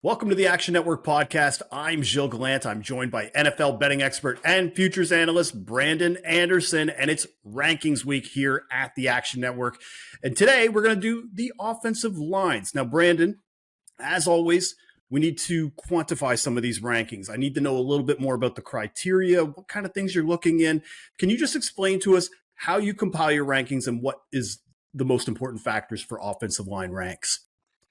Welcome to the Action Network podcast. I'm Gilles Gallant. I'm joined by NFL betting expert and futures analyst Brandon Anderson, and it's rankings week here at the Action Network. And today we're going to do the offensive lines. Now, Brandon, as always, we need to quantify some of these rankings. I need to know a little bit more about the criteria, what kind of things you're looking in. Can you just explain to us how you compile your rankings and what is the most important factors for offensive line ranks?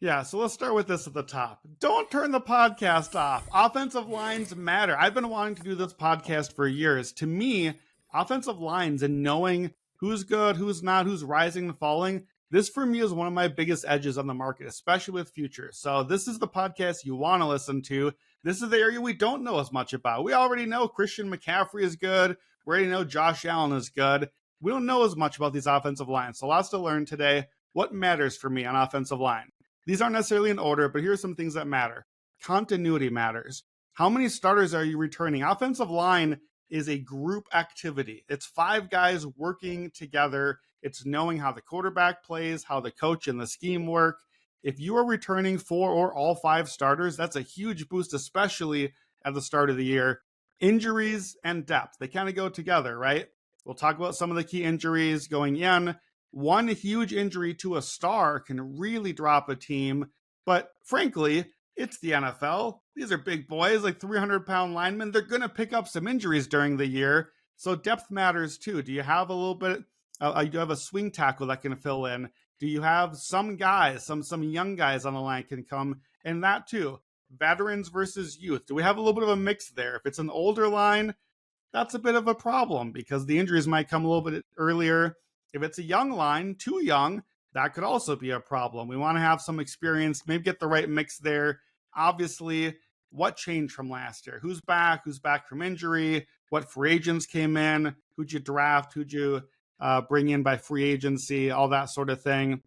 Yeah, so let's start with this at the top. Don't turn the podcast off. Offensive lines matter. I've been wanting to do this podcast for years. To me, offensive lines and knowing who's good, who's not, who's rising and falling, this for me is one of my biggest edges on the market, especially with futures. So this is the podcast you want to listen to. This is the area we don't know as much about. We already know Christian McCaffrey is good. We already know Josh Allen is good. We don't know as much about these offensive lines. So lots to learn today. What matters for me on offensive line? These aren't necessarily in order, but here's some things that matter. Continuity matters. How many starters are you returning? Offensive line is a group activity. It's 5 guys working together. It's knowing how the quarterback plays, how the coach and the scheme work. If you are returning 4 or all 5 starters, that's a huge boost, especially at the start of the year. Injuries and depth, they kind of go together, right? We'll talk about some of the key injuries going in. One huge injury to a star can really drop a team, but frankly, it's the NFL. These are big boys, like 300-pound linemen. They're going to pick up some injuries during the year, so depth matters too. Do you have a little bit, you have a swing tackle that can fill in? Do you have some guys, some young guys on the line can come? And that too, veterans versus youth. Do we have a little bit of a mix there? If it's an older line, that's a bit of a problem because the injuries might come a little bit earlier. If it's a young line, too young, that could also be a problem. We want to have some experience, maybe get the right mix there. Obviously, what changed from last year? Who's back from injury? What free agents came in? Who'd you draft? Who'd you bring in by free agency? All that sort of thing.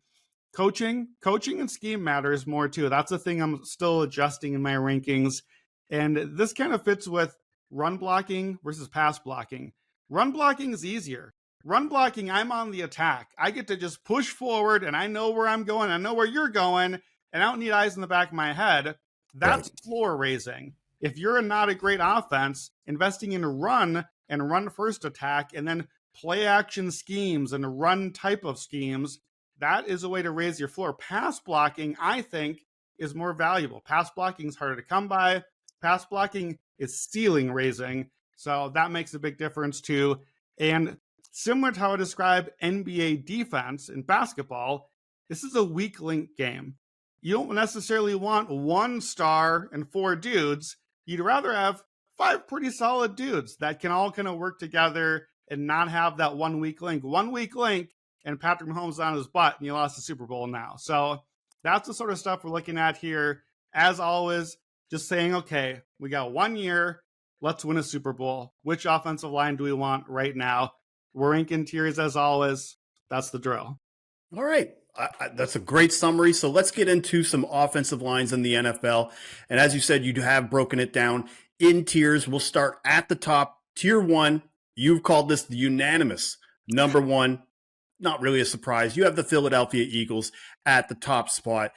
Coaching and scheme matters more too. That's the thing I'm still adjusting in my rankings. And this kind of fits with run blocking versus pass blocking. Run blocking is easier. Run blocking, I'm on the attack. I get to just push forward and I know where I'm going. I know where you're going and I don't need eyes in the back of my head. That's right. Floor raising. If you're not a great offense, investing in a run and run first attack and then play action schemes and run type of schemes, that is a way to raise your floor. Pass blocking, I think, is more valuable. Pass blocking is harder to come by. Pass blocking is ceiling raising. So that makes a big difference too. And similar to how I describe NBA defense in basketball, this is a weak link game. You don't necessarily want 1 star and 4 dudes. You'd rather have 5 pretty solid dudes that can all kind of work together and not have that 1 weak link. 1 weak link and Patrick Mahomes on his butt and you lost the Super Bowl now. So that's the sort of stuff we're looking at here. As always, just saying, okay, we got 1 year. Let's win a Super Bowl. Which offensive line do we want right now? We're ranking tiers as always. That's the drill. All right. That's a great summary. So let's get into some offensive lines in the NFL. And as you said, you have broken it down in tiers. We'll start at the top. Tier 1, you've called this the unanimous number 1. Not really a surprise. You have the Philadelphia Eagles at the top spot.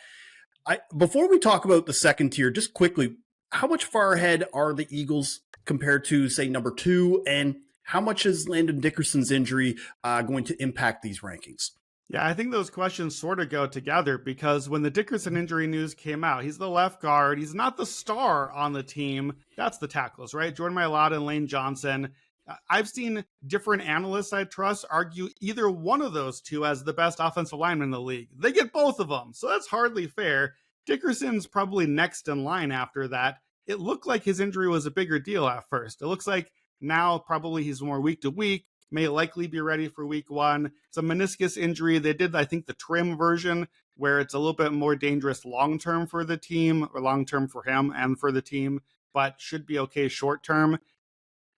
Before we talk about the second tier, just quickly, how much far ahead are the Eagles compared to, say, number 2? And how much is Landon Dickerson's injury going to impact these rankings? Yeah, I think those questions sort of go together because when the Dickerson injury news came out, he's the left guard. He's not the star on the team. That's the tackles, right? Jordan Mailata and Lane Johnson. I've seen different analysts I trust argue either one of those two as the best offensive lineman in the league. They get both of them, so that's hardly fair. Dickerson's probably next in line after that. It looked like his injury was a bigger deal at first. It looks like now probably he's more week to week, may likely be ready for week 1. It's a meniscus injury. They did, I think, the trim version where it's a little bit more dangerous long-term for the team or long-term for him and for the team, but should be okay short-term.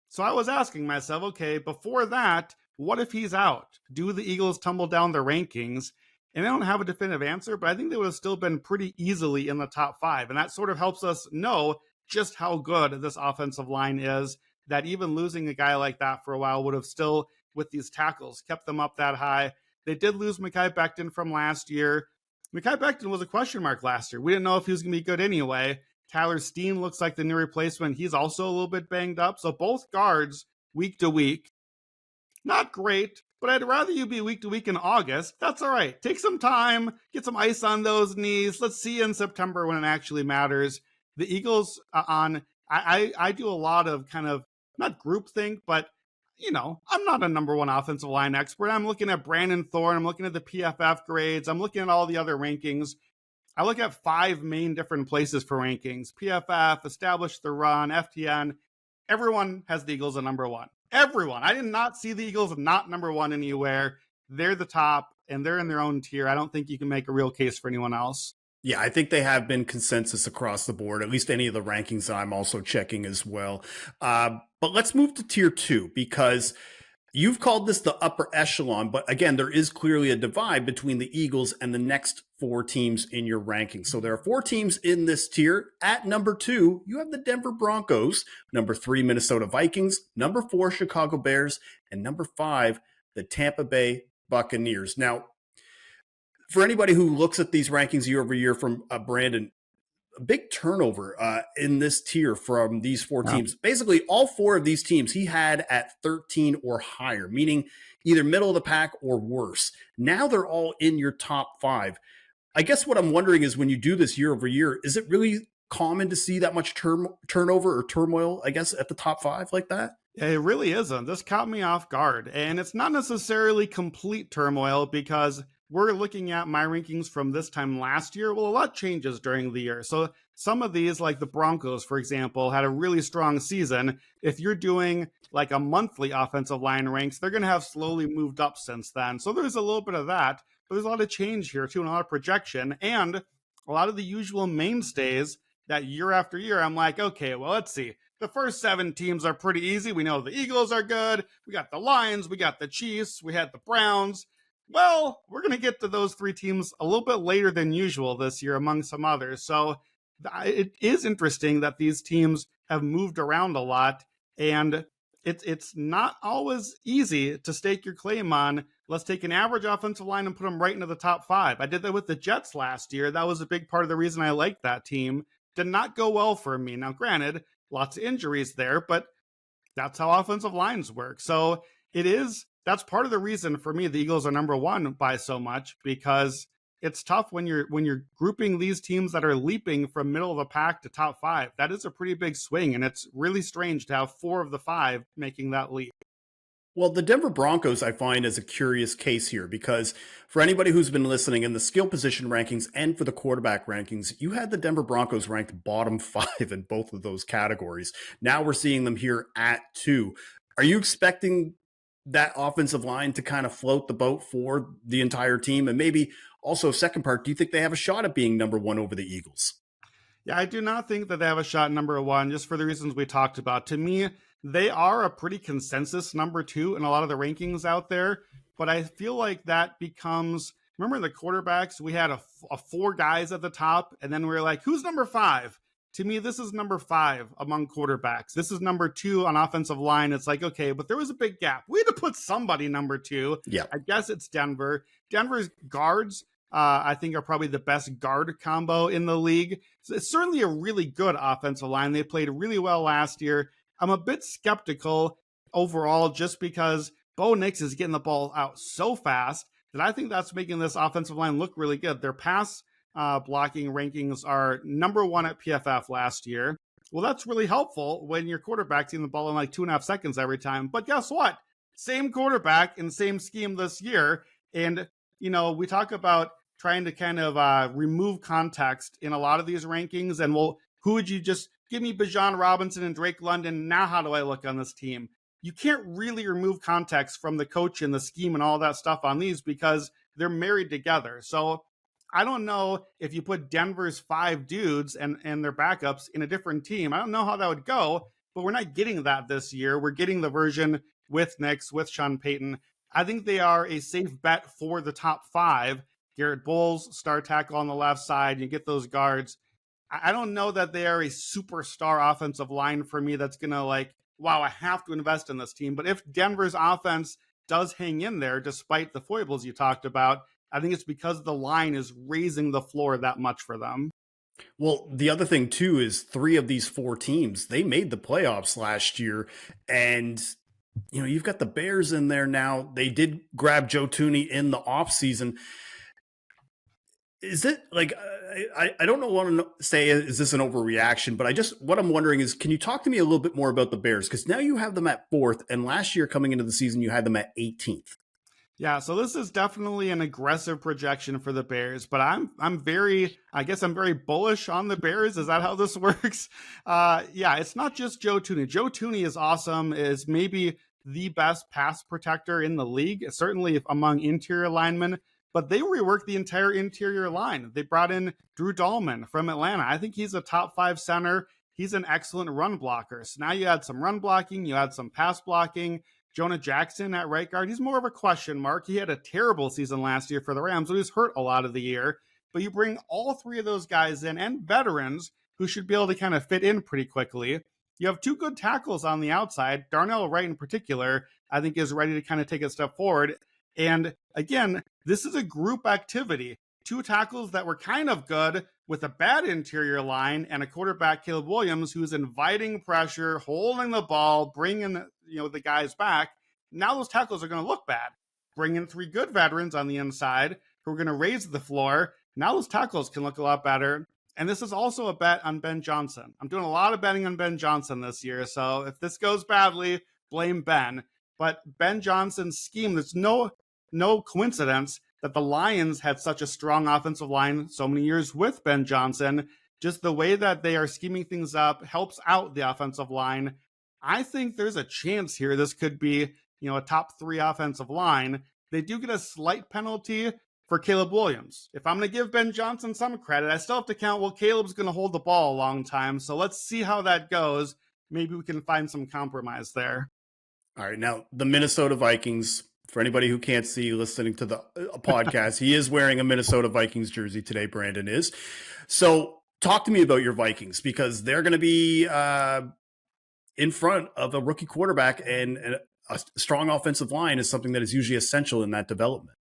So I was asking myself, okay, before that, what if he's out? Do the Eagles tumble down the rankings? And I don't have a definitive answer, but I think they would have still been pretty easily in the top 5. And that sort of helps us know just how good this offensive line is, that even losing a guy like that for a while would have still, with these tackles, kept them up that high. They did lose Mekhi Becton from last year. Mekhi Becton was a question mark last year. We didn't know if he was going to be good anyway. Tyler Steen looks like the new replacement. He's also a little bit banged up. So both guards week to week, not great, but I'd rather you be week to week in August. That's all right. Take some time, get some ice on those knees. Let's see you in September when it actually matters. The Eagles I do a lot of kind of not groupthink, but I'm not a number one offensive line expert. I'm looking at Brandon Thorne. I'm looking at the PFF grades. I'm looking at all the other rankings. I look at 5 main different places for rankings: PFF, Establish the Run, FTN. Everyone has the Eagles at number one. Everyone. I did not see the Eagles not number one anywhere. They're the top, and they're in their own tier. I don't think you can make a real case for anyone else. Yeah, I think they have been consensus across the board, at least any of the rankings I'm also checking as well. But let's move to tier 2, because you've called this the upper echelon, but again, there is clearly a divide between the Eagles and the next 4 teams in your rankings. So there are 4 teams in this tier. At number 2, you have the Denver Broncos, number 3, Minnesota Vikings, number 4, Chicago Bears, and number 5, the Tampa Bay Buccaneers. Now, for anybody who looks at these rankings year over year from Brandon, a big turnover in this tier from these 4 teams. Basically, all 4 of these teams he had at 13 or higher, meaning either middle of the pack or worse. Now they're all in your top 5. I guess what I'm wondering is, when you do this year over year, is it really common to see that much turnover or turmoil, I guess, at the top 5 like that? It really isn't. This caught me off guard. And it's not necessarily complete turmoil, because we're looking at my rankings from this time last year. Well, a lot changes during the year. So some of these, like the Broncos, for example, had a really strong season. If you're doing like a monthly offensive line ranks, they're going to have slowly moved up since then. So there's a little bit of that, but there's a lot of change here too, and a lot of projection, and a lot of the usual mainstays that year after year, I'm like, okay, well, let's see. The first 7 teams are pretty easy. We know the Eagles are good. We got the Lions. We got the Chiefs. We had the Browns. Well, we're going to get to those 3 teams a little bit later than usual this year, among some others. So it is interesting that these teams have moved around a lot, and it's not always easy to stake your claim on, let's take an average offensive line and put them right into the top 5. I did that with the Jets last year. That was a big part of the reason I liked that team. Did not go well for me. Now, granted, lots of injuries there, but that's how offensive lines work. So that's part of the reason for me the Eagles are number 1 by so much, because it's tough when you're grouping these teams that are leaping from middle of the pack to top 5. That is a pretty big swing, and it's really strange to have 4 of the 5 making that leap. Well, the Denver Broncos, I find, is a curious case here, because for anybody who's been listening, in the skill position rankings and for the quarterback rankings, you had the Denver Broncos ranked bottom 5 in both of those categories. Now we're seeing them here at 2. Are you expecting that offensive line to kind of float the boat for the entire team? And maybe also, second part, do you think they have a shot at being number 1 over the Eagles? Yeah, I do not think that they have a shot number 1, just for the reasons we talked about. To me, they are a pretty consensus number 2 in a lot of the rankings out there, but I feel like that becomes, remember the quarterbacks, we had a 4 guys at the top, and then we were like, who's number 5? To me, this is number 5 among quarterbacks. This is number 2 on offensive line. It's like, okay, but there was a big gap. We had to put somebody number 2. Yeah. I guess it's Denver. Denver's guards, I think, are probably the best guard combo in the league. So it's certainly a really good offensive line. They played really well last year. I'm a bit skeptical overall, just because Bo Nix is getting the ball out so fast that I think that's making this offensive line look really good. Their pass blocking rankings are number 1 at PFF last year. Well, that's really helpful when your quarterback's getting the ball in like 2.5 seconds every time. But guess what? Same quarterback and same scheme this year. And, we talk about trying to kind of remove context in a lot of these rankings. And, well, who would you just give me? Bijan Robinson and Drake London. Now how do I look on this team? You can't really remove context from the coach and the scheme and all that stuff on these, because they're married together. So I don't know if you put Denver's 5 dudes and their backups in a different team. I don't know how that would go, but we're not getting that this year. We're getting the version with Nix, with Sean Payton. I think they are a safe bet for the top 5. Garrett Bowles, star tackle on the left side. You get those guards. I don't know that they are a superstar offensive line for me that's going to like, wow, I have to invest in this team. But if Denver's offense does hang in there, despite the foibles you talked about, I think it's because the line is raising the floor that much for them. Well, the other thing too is three of these four teams, they made the playoffs last year. And you've got the Bears in there now. They did grab Joe Tooney in the offseason. Is it like I don't know want to say is this an overreaction, but what I'm wondering is, can you talk to me a little bit more about the Bears? Because now you have them at fourth, and last year coming into the season you had them at 18th. Yeah, so this is definitely an aggressive projection for the Bears, but I'm very bullish on the Bears. Is that how this works? Yeah, it's not just Joe Tooney. Joe Tooney is awesome, is maybe the best pass protector in the league, certainly among interior linemen. But they reworked the entire interior line. They brought in Drew Dahlman from Atlanta. I think he's a top 5 center. He's an excellent run blocker. So now you had some run blocking, you had some pass blocking. Jonah Jackson at right guard, he's more of a question mark. He had a terrible season last year for the Rams, so he was hurt a lot of the year. But you bring all three of those guys in and veterans who should be able to kind of fit in pretty quickly. You have two good tackles on the outside. Darnell Wright in particular, I think, is ready to kind of take a step forward. And again, this is a group activity. Two tackles that were kind of good with a bad interior line and a quarterback, Caleb Williams, who's inviting pressure, holding the ball, bringing the guys back. Now those tackles are going to look bad. Bring in three good veterans on the inside who are going to raise the floor. Now those tackles can look a lot better. And this is also a bet on Ben Johnson. I'm doing a lot of betting on Ben Johnson this year. So if this goes badly, blame Ben. But Ben Johnson's scheme, there's no coincidence that the Lions had such a strong offensive line so many years with Ben Johnson. Just the way that they are scheming things up helps out the offensive line. I think there's a chance here this could be, a top 3 offensive line. They do get a slight penalty for Caleb Williams. If I'm going to give Ben Johnson some credit, I still have to count, well, Caleb's going to hold the ball a long time. So let's see how that goes. Maybe we can find some compromise there. All right. Now, the Minnesota Vikings, for anybody who can't see listening to the podcast, he is wearing a Minnesota Vikings jersey today, Brandon is. So talk to me about your Vikings, because they're going to be in front of a rookie quarterback, and a strong offensive line is something that is usually essential in that development.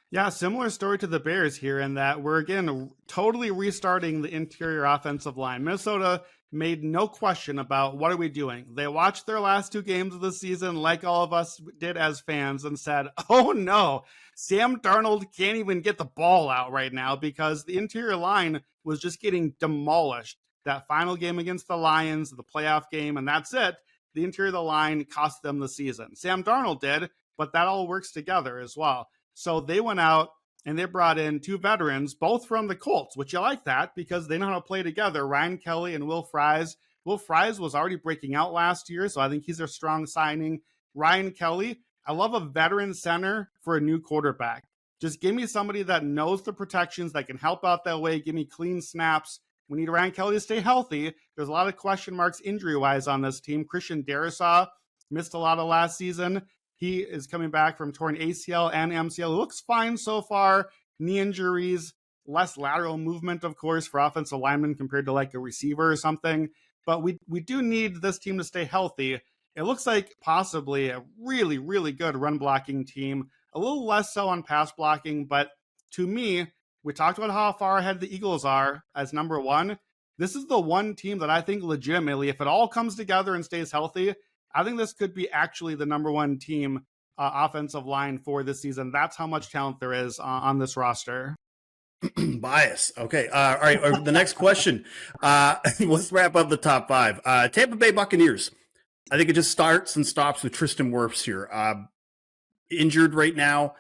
Yeah, similar story to the Bears here in that we're, again, totally restarting the interior offensive line. Minnesota made no question about what are we doing. They watched their last 2 games of the season like all of us did as fans and said, oh no, Sam Darnold can't even get the ball out right now because the interior line was just getting demolished. That final game against the Lions, the playoff game, and that's it. The interior of the line cost them the season. Sam Darnold did, but that all works together as well. So they went out and they brought in 2 veterans, both from the Colts, which you like that because they know how to play together, Ryan Kelly and Will Fries. Will Fries was already breaking out last year, so I think he's a strong signing. Ryan Kelly, I love a veteran center for a new quarterback. Just give me somebody that knows the protections, that can help out that way, give me clean snaps. We need Ryan Kelly to stay healthy. There's a lot of question marks injury-wise on this team. Christian Darrisaw missed a lot of last season. He is coming back from torn ACL and MCL. It looks fine so far. Knee injuries, less lateral movement, of course, for offensive linemen compared to like a receiver or something. But we do need this team to stay healthy. It looks like possibly a really, really good run blocking team. A little less so on pass blocking, but to me, we talked about how far ahead the Eagles are as number 1. This is the one team that I think legitimately, if it all comes together and stays healthy, I think this could be actually the number 1 team offensive line for this season. That's how much talent there is on this roster. Bias. Okay. All right. The next question. Let's wrap up the top 5. Tampa Bay Buccaneers. I think it just starts and stops with Tristan Wirfs here. Injured right now.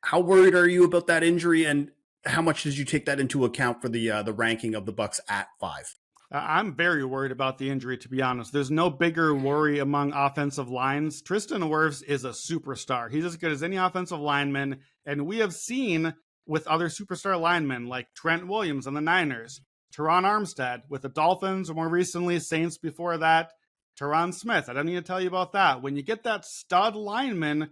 How worried are you about that injury, and how much did you take that into account for the ranking of the Bucs at 5? I'm very worried about the injury, to be honest. There's no bigger worry among offensive lines. Tristan Wirfs is a superstar. He's as good as any offensive lineman, and we have seen with other superstar linemen like Trent Williams on the Niners, Teron Armstead with the Dolphins, or more recently Saints before that, Tyron Smith. I don't need to tell you about that. When you get that stud lineman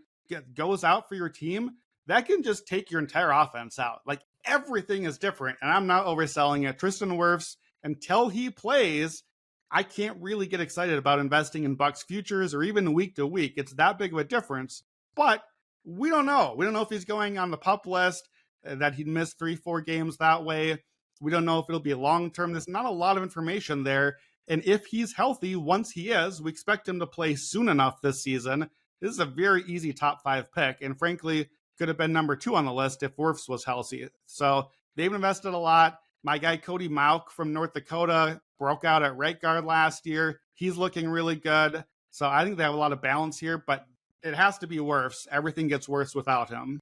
goes out for your team, that can just take your entire offense out. Like, everything is different, and I'm not overselling it. Tristan Wirfs, until he plays, I can't really get excited about investing in Bucs futures or even week to week. It's that big of a difference. But we don't know. We don't know if he's going on the PUP list, that he'd miss 3-4 games that way. We don't know if it'll be long-term. There's not a lot of information there. And if he's healthy, once he is, we expect him to play soon enough this season. This is a very easy top 5 pick. And frankly, could have been number 2 on the list if Wirfs was healthy. So they've invested a lot. My guy, Cody Mauk from North Dakota, broke out at right guard last year. He's looking really good. So I think they have a lot of balance here, but it has to be Wirfs. Everything gets worse without him.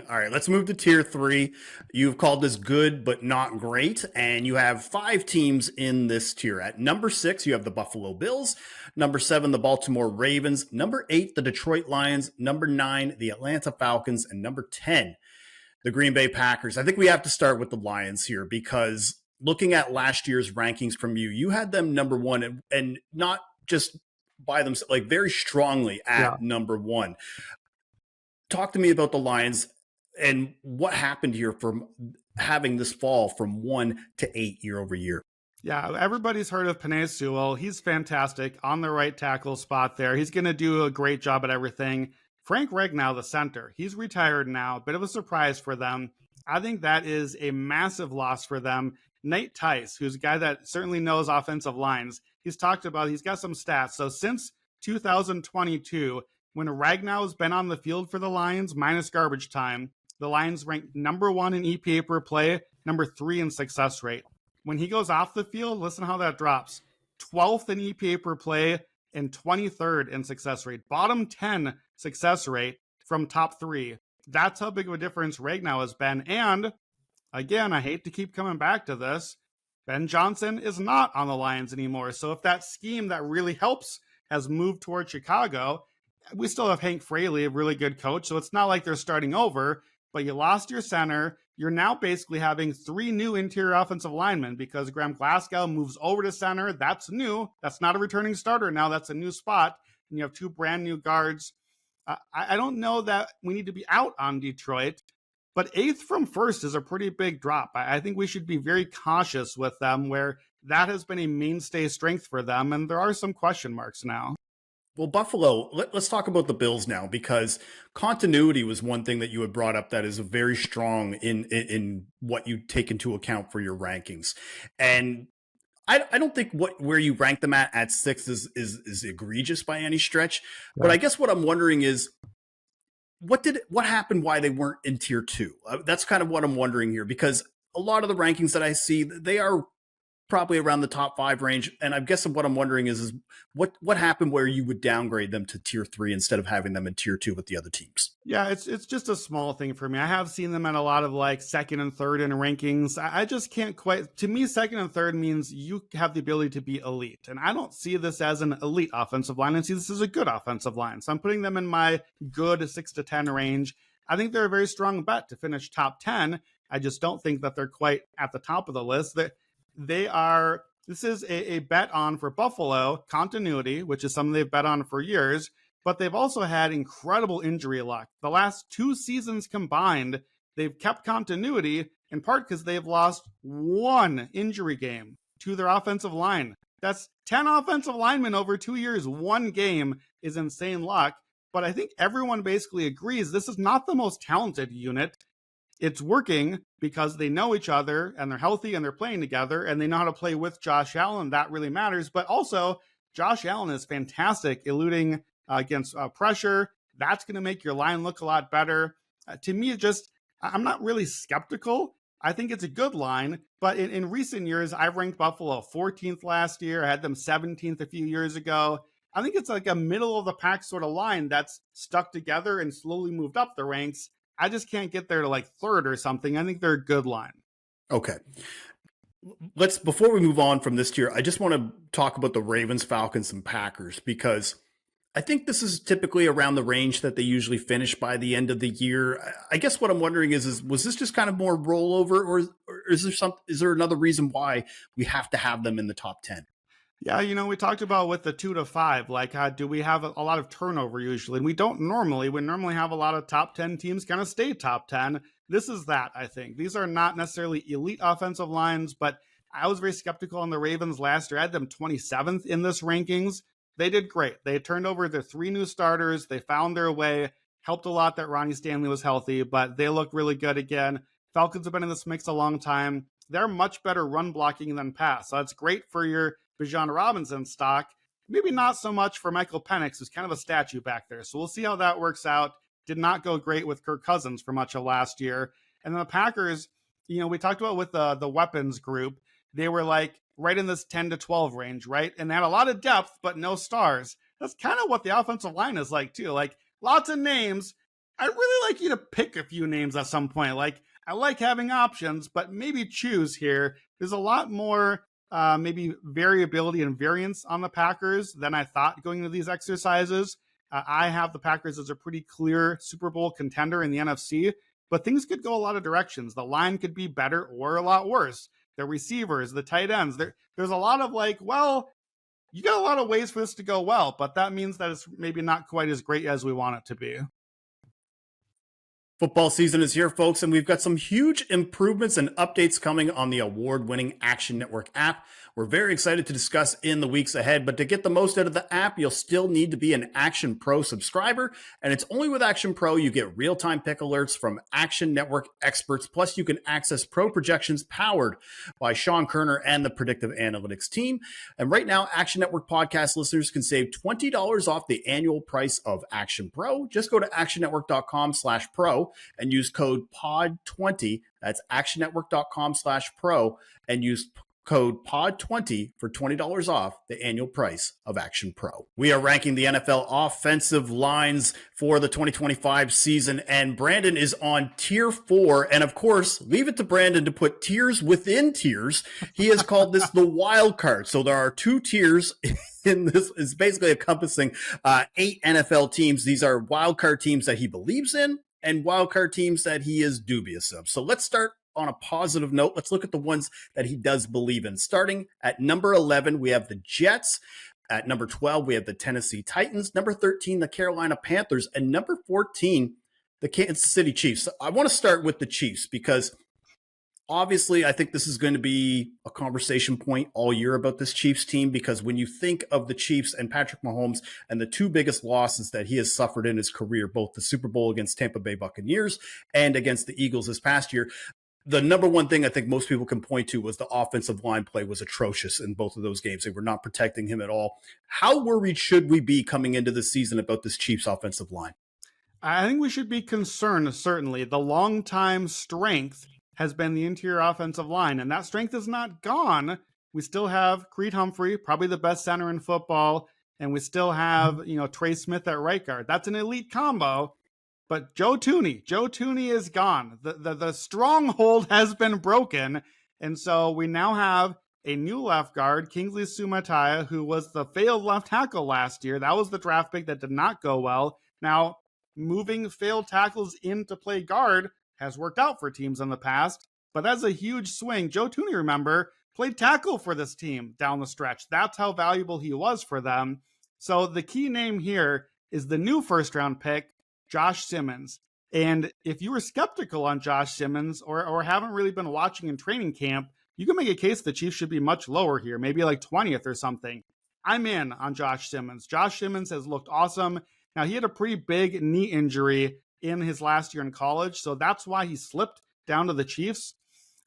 All right, let's move to tier 3. You've called this good but not great, and you have 5 teams in this tier. At number 6, you have the Buffalo Bills. Number 7, the Baltimore Ravens. Number 8, the Detroit Lions. Number 9, the Atlanta Falcons. And number 10, the Green Bay Packers. I think we have to start with the Lions here because looking at last year's rankings from you, you had them number 1 and not just by themselves, like very strongly at number 1. Talk to me about the Lions and what happened here from having this fall from 1 to 8 year over year. Yeah, everybody's heard of Penei Sewell. He's fantastic on the right tackle spot there. He's going to do a great job at everything. Frank Ragnow, the center, he's retired now. Bit of a surprise for them. I think that is a massive loss for them. Nate Tice, who's a guy that certainly knows offensive lines, he's got some stats. So since 2022, when Ragnow's been on the field for the Lions, minus garbage time, the Lions ranked number 1 in EPA per play, number 3 in success rate. When he goes off the field, listen how that drops. 12th in EPA per play and 23rd in success rate. Bottom 10 success rate from top 3. That's how big of a difference Ragnow has been. And again, I hate to keep coming back to this, Ben Johnson is not on the Lions anymore. So if that scheme that really helps has moved toward Chicago, we still have Hank Fraley, a really good coach. So it's not like they're starting over, but you lost your center. You're now basically having 3 new interior offensive linemen because Graham Glasgow moves over to center. That's new. That's not a returning starter now. That's a new spot. And you have 2 brand new guards. I don't know that we need to be out on Detroit, but 8th from 1st is a pretty big drop. I think we should be very cautious with them where that has been a mainstay strength for them. And there are some question marks now. Well, Buffalo, let's talk about the Bills now because continuity was one thing that you had brought up that is very strong in what you take into account for your rankings. And I don't think where you rank them at 6 is egregious by any stretch. But I guess what I'm wondering is what happened why they weren't in tier 2? That's kind of what I'm wondering here because a lot of the rankings that I see, they are probably around the top 5 range. And I guess what I'm wondering is what happened where you would downgrade them to tier 3 instead of having them in tier 2 with the other teams? Yeah, it's just a small thing for me. I have seen them at a lot of like 2nd and 3rd in rankings. I just can't quite, to me, 2nd and 3rd means you have the ability to be elite. And I don't see this as an elite offensive line. I see this as a good offensive line. So I'm putting them in my good 6 to 10 range. I think they're a very strong bet to finish top 10. I just don't think that they're quite at the top of the list. This is a bet on for Buffalo continuity, which is something they've bet on for years, but they've also had incredible injury luck. The last 2 seasons combined, they've kept continuity in part because they've lost 1 injury game to their offensive line. That's 10 offensive linemen over 2 years. 1 game is insane luck, but I think everyone basically agrees this is not the most talented unit. It's working because they know each other and they're healthy and they're playing together and they know how to play with Josh Allen. That really matters. But also, Josh Allen is fantastic eluding against pressure. That's going to make your line look a lot better. To me, I'm not really skeptical. I think it's a good line. But in recent years, I've ranked Buffalo 14th last year. I had them 17th a few years ago. I think it's like a middle of the pack sort of line that's stuck together and slowly moved up the ranks. I just can't get there to like 3rd or something. I think they're a good line. Okay. Before we move on from this tier, I just want to talk about the Ravens, Falcons, and Packers because I think this is typically around the range that they usually finish by the end of the year. I guess what I'm wondering is was this just kind of more rollover or is there another reason why we have to have them in the top 10? Yeah, we talked about with the 2 to 5, like do we have a lot of turnover usually? And we don't normally. We normally have a lot of top 10 teams kind of stay top 10. This is that, I think. These are not necessarily elite offensive lines, but I was very skeptical on the Ravens last year. I had them 27th in this rankings. They did great. They turned over their 3 new starters. They found their way. Helped a lot that Ronnie Stanley was healthy, but they look really good again. Falcons have been in this mix a long time. they're much better run blocking than pass. So that's great for your Bijan Robinson stock. Maybe not so much for Michael Penix, who's kind of a statue back there. So we'll see how that works out. Did not go great with Kirk Cousins for much of last year. And then the Packers, we talked about with the weapons group, they were like right in this 10 to 12 range, right? And they had a lot of depth, but no stars. That's kind of what the offensive line is like too. Like lots of names. I'd really like you to pick a few names at some point. Like I like having options, but maybe choose here. There's a lot more maybe variability and variance on the Packers than I thought going into these exercises. I have the Packers as a pretty clear Super Bowl contender in the NFC, but things could go a lot of directions. The line could be better or a lot worse. The receivers, the tight ends, there's a lot of like, well, you got a lot of ways for this to go well, but that means that it's maybe not quite as great as we want it to be. Football season is here, folks, and we've got some huge improvements and updates coming on the award-winning Action Network app. We're very excited to discuss in the weeks ahead, but to get the most out of the app, you'll still need to be an Action Pro subscriber, and it's only with Action Pro you get real-time pick alerts from Action Network experts, plus you can access pro projections powered by Sean Kerner and the predictive analytics team. And right now, Action Network podcast listeners can save $20 off the annual price of Action Pro. Just go to actionnetwork.com/pro and use code POD20. That's actionnetwork.com/pro and use code POD20 for $20 off the annual price of Action Pro. We are ranking the NFL offensive lines for the 2025 season, and Brandon is on tier 4. And of course, leave it to Brandon to put tiers within tiers. He has called this the wild card. So there are 2 tiers in this. Is basically encompassing 8 NFL teams. These are wild card teams that he believes in and wild card teams that he is dubious of. So let's start on a positive note. Let's look at the ones that he does believe in. Starting at number 11, we have the Jets. At number 12, we have the Tennessee Titans. Number 13, the Carolina Panthers. And number 14, the Kansas City Chiefs. I want to start with the Chiefs because obviously I think this is going to be a conversation point all year about this Chiefs team, because when you think of the Chiefs and Patrick Mahomes and the 2 biggest losses that he has suffered in his career, both the Super Bowl against Tampa Bay Buccaneers and against the Eagles this past year, the number one thing I think most people can point to was the offensive line play was atrocious in both of those games. They were not protecting him at all. How worried should we be coming into this season about this Chiefs offensive line? I think we should be concerned, certainly. The longtime strength has been the interior offensive line, and that strength is not gone. We still have Creed Humphrey, probably the best center in football, and we still have, Trey Smith at right guard. That's an elite combo. But Joe Thuney is gone. The stronghold has been broken. And so we now have a new left guard, Kingsley Sumatia, who was the failed left tackle last year. That was the draft pick that did not go well. Now, moving failed tackles in to play guard has worked out for teams in the past, but that's a huge swing. Joe Thuney, remember, played tackle for this team down the stretch. That's how valuable he was for them. So the key name here is the new first-round pick, Josh Simmons. And if you were skeptical on Josh Simmons or haven't really been watching in training camp, you can make a case the Chiefs should be much lower here, maybe like 20th or something. I'm in on Josh Simmons. Josh Simmons has looked awesome. Now, he had a pretty big knee injury in his last year in college, so that's why he slipped down to the Chiefs.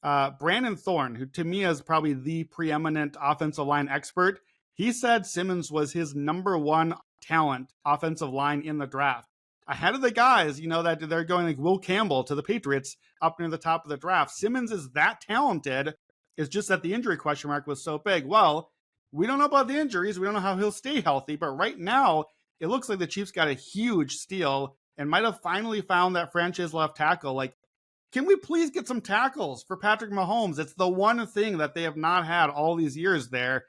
Brandon Thorne, who to me is probably the preeminent offensive line expert, he said Simmons was his number 1 talent offensive line in the draft. Ahead of the guys, that they're going like Will Campbell to the Patriots up near the top of the draft. Simmons is that talented. It's just that the injury question mark was so big. Well, we don't know about the injuries. We don't know how he'll stay healthy. But right now, it looks like the Chiefs got a huge steal and might have finally found that franchise left tackle. Like, can we please get some tackles for Patrick Mahomes? It's the one thing that they have not had all these years there.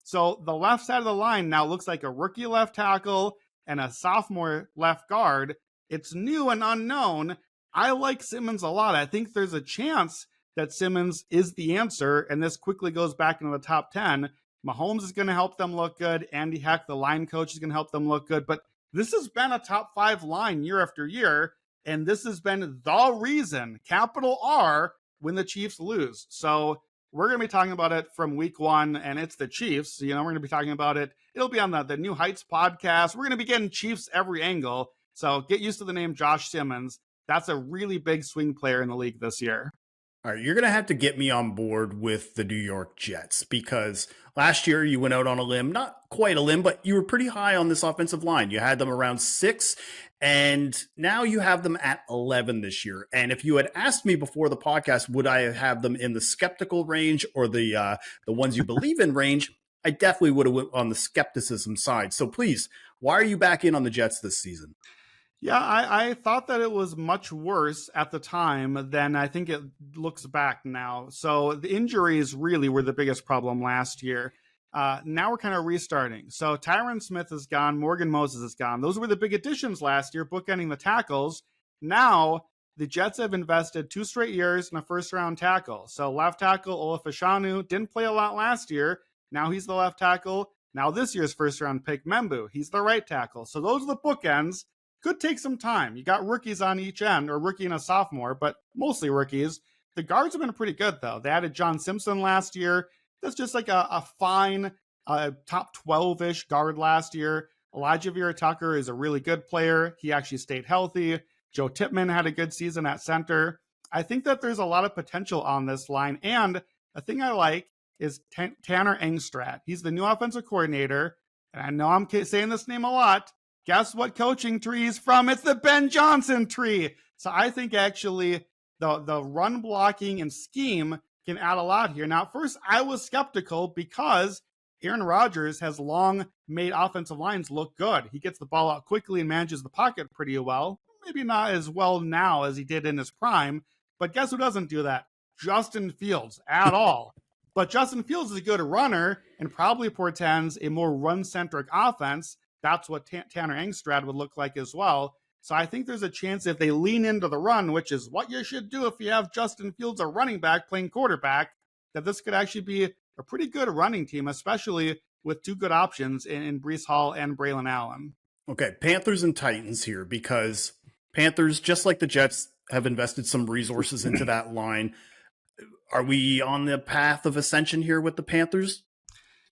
So the left side of the line now looks like a rookie left tackle and a sophomore left guard. It's new and unknown. I like Simmons a lot. I think there's a chance that Simmons is the answer, and this quickly goes back into the top 10. Mahomes is going to help them look good. Andy Heck, the line coach, is going to help them look good. But this has been a top 5 line year after year, and this has been the reason, capital R, when the Chiefs lose. So we're going to be talking about it from week 1, and it's the Chiefs. We're going to be talking about it. It'll be on the New Heights podcast. We're going to be getting Chiefs every angle. So get used to the name Josh Simmons. That's a really big swing player in the league this year. All right, you're going to have to get me on board with the New York Jets because last year you went out on a limb, not quite a limb, but you were pretty high on this offensive line. You had them around 6, and now you have them at 11 this year. And if you had asked me before the podcast, would I have them in the skeptical range or the ones you believe in range? I definitely would have went on the skepticism side. So please, why are you back in on the Jets this season? Yeah, I thought that it was much worse at the time than I think it looks back now. So the injuries really were the biggest problem last year. Now we're kind of restarting. So Tyron Smith is gone. Morgan Moses is gone. Those were the big additions last year, bookending the tackles. Now the Jets have invested 2 straight years in a first-round tackle. So left tackle Olafashanu didn't play a lot last year. Now he's the left tackle. Now this year's first-round pick, Membu, he's the right tackle. So those are the bookends. Could take some time. You got rookies on each end, or rookie and a sophomore, but mostly rookies. The guards have been pretty good, though. They added John Simpson last year. That's just like a fine top 12-ish guard last year. Elijah Vera Tucker is a really good player. He actually stayed healthy. Joe Tippmann had a good season at center. I think that there's a lot of potential on this line. And a thing I like is Tanner Engstrat. He's the new offensive coordinator. And I know I'm saying this name a lot. Guess what coaching tree he's from? It's the Ben Johnson tree. So I think actually the run blocking and scheme can add a lot here. Now, at first, I was skeptical because Aaron Rodgers has long made offensive lines look good. He gets the ball out quickly and manages the pocket pretty well. Maybe not as well now as he did in his prime, but guess who doesn't do that? Justin Fields at all. But Justin Fields is a good runner and probably portends a more run-centric offense. That's what Tanner Engstrad would look like as well. So I think there's a chance if they lean into the run, which is what you should do if you have Justin Fields, a running back, playing quarterback, that this could actually be a pretty good running team, especially with 2 good options in Breece Hall and Braylon Allen. Okay, Panthers and Titans here because Panthers, just like the Jets, have invested some resources into that line. Are we on the path of ascension here with the Panthers?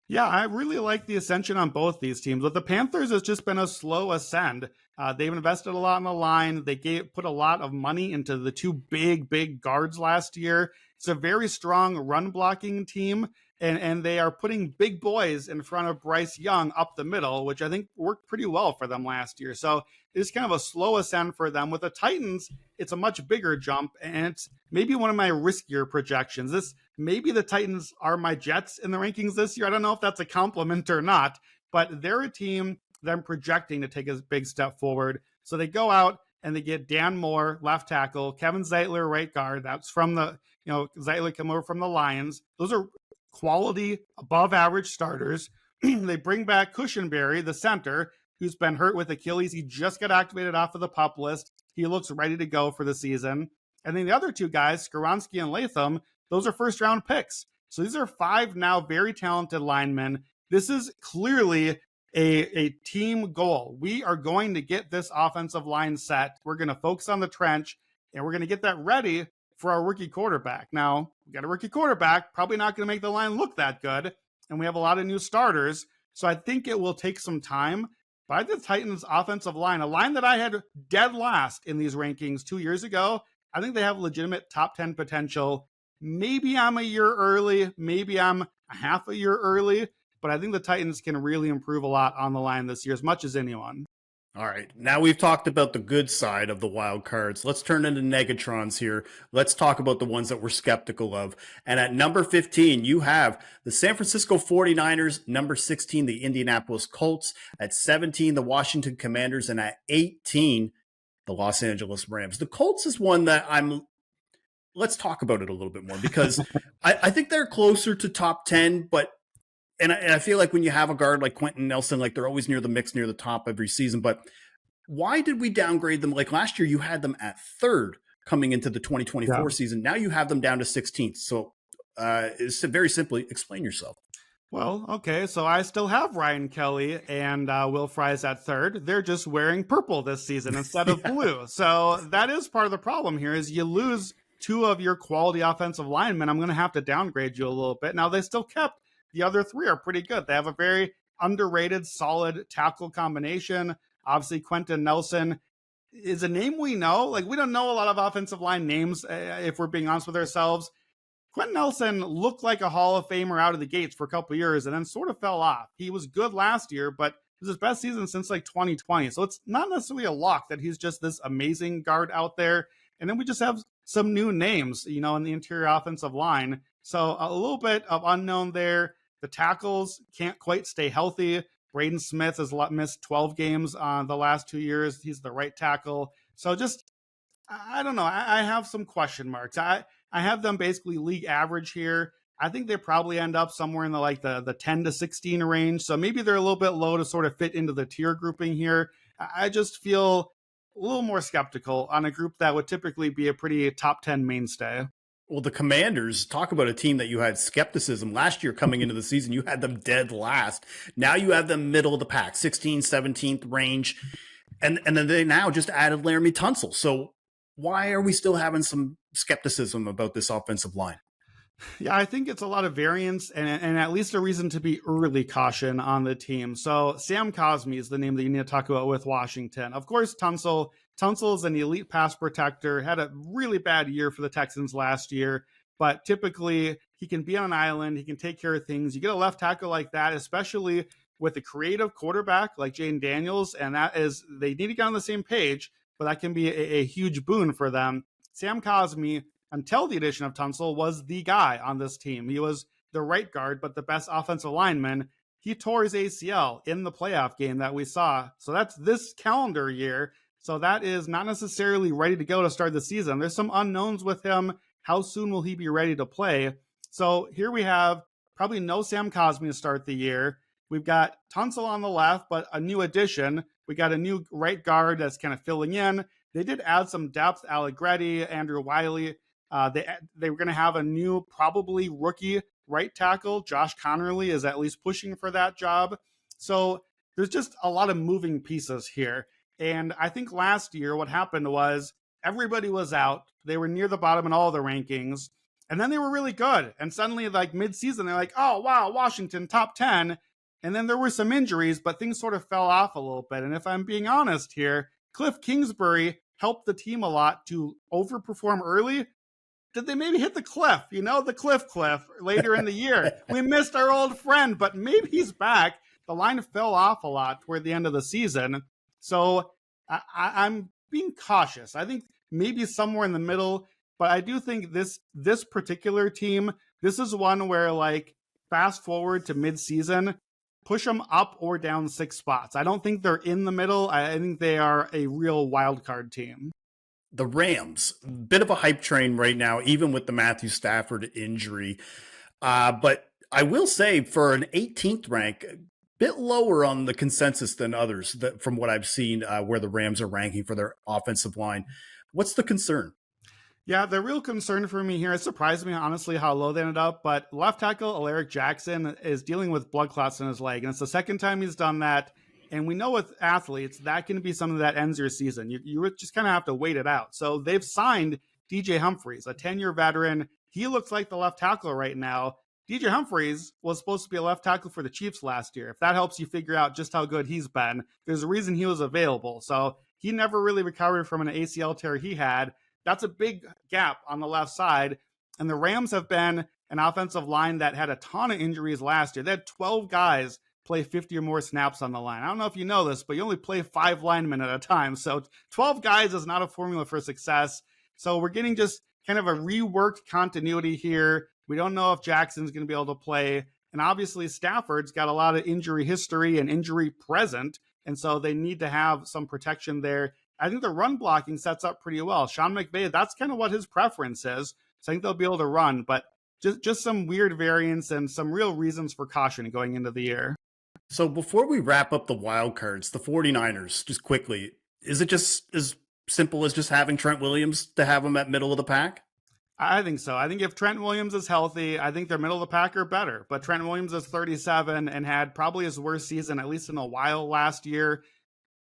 Yeah, I really like the ascension on both these teams. But the Panthers has just been a slow ascend. They've invested a lot in the line. They put a lot of money into the 2 big guards last year. It's a very strong run blocking team, and they are putting big boys in front of Bryce Young up the middle, which I think worked pretty well for them last year. So it's kind of a slow ascend for them. With the Titans, it's a much bigger jump, and it's maybe one of my riskier projections. Maybe the Titans are my Jets in the rankings this year. I don't know if that's a compliment or not, but they're a team that I'm projecting to take a big step forward. So they go out and they get Dan Moore, left tackle, Kevin Zeitler, right guard. That's from Zeitler came over from the Lions. Those are quality, above average starters. They bring back Cushenberry, the center, who's been hurt with Achilles. He just got activated off of the PUP list. He looks ready to go for the season. And then the other 2 guys, Skoronski and Latham, those are first-round picks. So these are 5 now very talented linemen. This is clearly a team goal. We are going to get this offensive line set. We're going to focus on the trench, and we're going to get that ready for our rookie quarterback. Now, we got a rookie quarterback, probably not going to make the line look that good, and we have a lot of new starters. So I think it will take some time. But the Titans' offensive line, a line that I had dead last in these rankings 2 years ago, I think they have legitimate top 10 potential. Maybe I'm a year early. Maybe I'm a half a year early. But I think the Titans can really improve a lot on the line this year, as much as anyone. All right. Now we've talked about the good side of the wild cards. Let's turn into Negatrons here. Let's talk about the ones that we're skeptical of. And at number 15, you have the San Francisco 49ers, number 16, the Indianapolis Colts, at 17, the Washington Commanders, and at 18, the Los Angeles Rams. The Colts is one that let's talk about it a little bit more because I think they're closer to top 10, but and I feel like when you have a guard like Quentin Nelson, like they're always near the mix, near the top every season. But why did we downgrade them? Like last year, you had them at 3rd coming into the 2024 season. Now you have them down to 16th. So it's very simply, explain yourself. Well, okay, so I still have Ryan Kelly and Will Fries at 3rd. They're just wearing purple this season instead of blue. So that is part of the problem here is you lose 2 of your quality offensive linemen. I'm going to have to downgrade you a little bit. Now, they still kept the other 3 are pretty good. They have a very underrated, solid tackle combination. Obviously, Quentin Nelson is a name we know. Like, we don't know a lot of offensive line names, if we're being honest with ourselves. Quentin Nelson looked like a Hall of Famer out of the gates for a couple of years and then sort of fell off. He was good last year, but it was his best season since like 2020. So it's not necessarily a lock that he's just this amazing guard out there. And then we just have some new names, in the interior offensive line. So a little bit of unknown there. The tackles can't quite stay healthy. Braden Smith has missed 12 games the last 2 years. He's the right tackle. So just, I don't know. I have some question marks. I have them basically league average here. I think they probably end up somewhere in the 10 to 16 range. So maybe they're a little bit low to sort of fit into the tier grouping here. I just feel a little more skeptical on a group that would typically be a pretty top 10 mainstay. Well, the Commanders, talk about a team that you had skepticism last year coming into the season. You had them dead last. Now you have them middle of the pack, 16th, 17th range. And then they now just added Laramie Tunsil. So why are we still having some skepticism about this offensive line? Yeah, I think it's a lot of variance and at least a reason to be early caution on the team. So Sam Cosmi is the name that you need to talk about with Washington. Of course, Tunsil is an elite pass protector, had a really bad year for the Texans last year, but typically he can be on an island. He can take care of things. You get a left tackle like that, especially with a creative quarterback like Jane Daniels, and they need to get on the same page, but that can be a huge boon for them. Sam Cosmi, until the addition of Tunsil, was the guy on this team. He was the right guard, but the best offensive lineman. He tore his ACL in the playoff game that we saw. So that's this calendar year. So that is not necessarily ready to go to start the season. There's some unknowns with him. How soon will he be ready to play? So here we have probably no Sam Cosmi to start the year. We've got Tunsil on the left, but a new addition. We got a new right guard that's kind of filling in. They did add some depth. Allegretti, Andrew Wiley. They were going to have a new, probably rookie right tackle. Josh Connerly is at least pushing for that job. So there's just a lot of moving pieces here. And I think last year what happened was everybody was out. They were near the bottom in all the rankings. And then they were really good. And suddenly, like mid-season, they're like, oh, wow, Washington, top 10. And then there were some injuries, but things sort of fell off a little bit. And if I'm being honest here, Cliff Kingsbury helped the team a lot to overperform early. Did they maybe hit the cliff, the cliff later in the year? We missed our old friend, but maybe he's back. The line fell off a lot toward the end of the season. So I'm being cautious. I think maybe somewhere in the middle, but I do think this particular team, this is one where, like, fast forward to mid-season, push them up or down 6 spots. I don't think they're in the middle. I think they are a real wild card team. The Rams, bit of a hype train right now, even with the Matthew Stafford injury. But I will say, for an 18th rank, a bit lower on the consensus than others from what I've seen, where the Rams are ranking for their offensive line. What's the concern? Yeah, the real concern for me here, it surprised me, honestly, how low they ended up. But left tackle Alaric Jackson is dealing with blood clots in his leg. And it's the second time he's done that. And we know with athletes, that can be something that ends your season. You just kind of have to wait it out. So they've signed DJ Humphries, a 10-year veteran. He looks like the left tackle right now. DJ Humphries was supposed to be a left tackle for the Chiefs last year. If that helps you figure out just how good he's been, there's a reason he was available. So he never really recovered from an ACL tear he had. That's a big gap on the left side. And the Rams have been an offensive line that had a ton of injuries last year. They had 12 guys play 50 or more snaps on the line. I don't know if you know this, but you only play 5 linemen at a time. So 12 guys is not a formula for success. So we're getting just kind of a reworked continuity here. We don't know if Jackson's going to be able to play. And obviously Stafford's got a lot of injury history and injury present. And so they need to have some protection there. I think the run blocking sets up pretty well. Sean McVay, that's kind of what his preference is. So I think they'll be able to run, but just some weird variance and some real reasons for caution going into the year. So before we wrap up the wild cards, the 49ers, just quickly, is it just as simple as just having Trent Williams to have him at middle of the pack? I think so. I think if Trent Williams is healthy, I think they're middle of the pack or better. But Trent Williams is 37 and had probably his worst season, at least in a while, last year.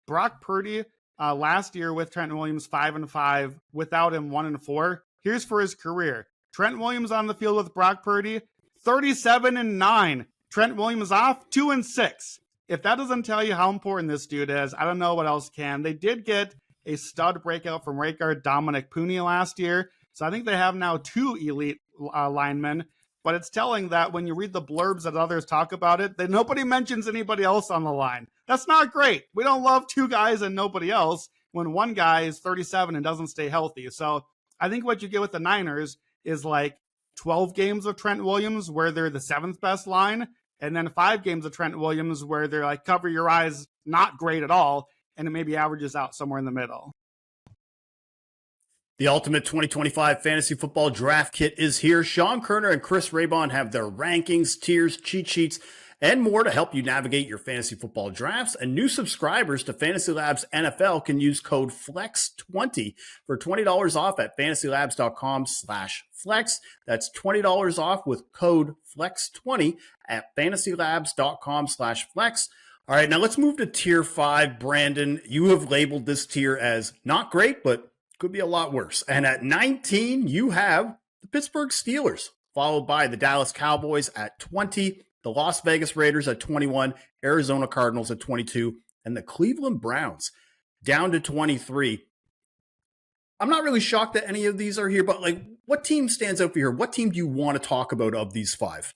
Brock Purdy, last year with Trent Williams, 5-5, without him, 1-4. Here's for his career. Trent Williams on the field with Brock Purdy, 37-9. Trent Williams off, 2-6. If that doesn't tell you how important this dude is, I don't know what else can. They did get a stud breakout from right guard Dominic Pooney last year. So I think they have now 2 elite linemen. But it's telling that when you read the blurbs that others talk about it, that nobody mentions anybody else on the line. That's not great. We don't love 2 guys and nobody else when one guy is 37 and doesn't stay healthy. So I think what you get with the Niners is like 12 games of Trent Williams where they're the 7th best line, and then 5 games of Trent Williams where they're like cover your eyes, not great at all, and it maybe averages out somewhere in the middle. The ultimate 2025 fantasy football draft kit is here. Sean Kerner and Chris Raybon have their rankings, tiers, cheat sheets, and more to help you navigate your fantasy football drafts. And new subscribers to Fantasy Labs NFL can use code FLEX20 for $20 off at fantasylabs.com/flex. That's $20 off with code FLEX20 at fantasylabs.com/flex. All right, now let's move to tier 5. Brandon, you have labeled this tier as not great, but could be a lot worse. And at 19, you have the Pittsburgh Steelers, followed by the Dallas Cowboys at 20, the Las Vegas Raiders at 21, Arizona Cardinals at 22, and the Cleveland Browns down to 23. I'm not really shocked that any of these are here, but like, what team stands out for you here? What team do you want to talk about of these 5?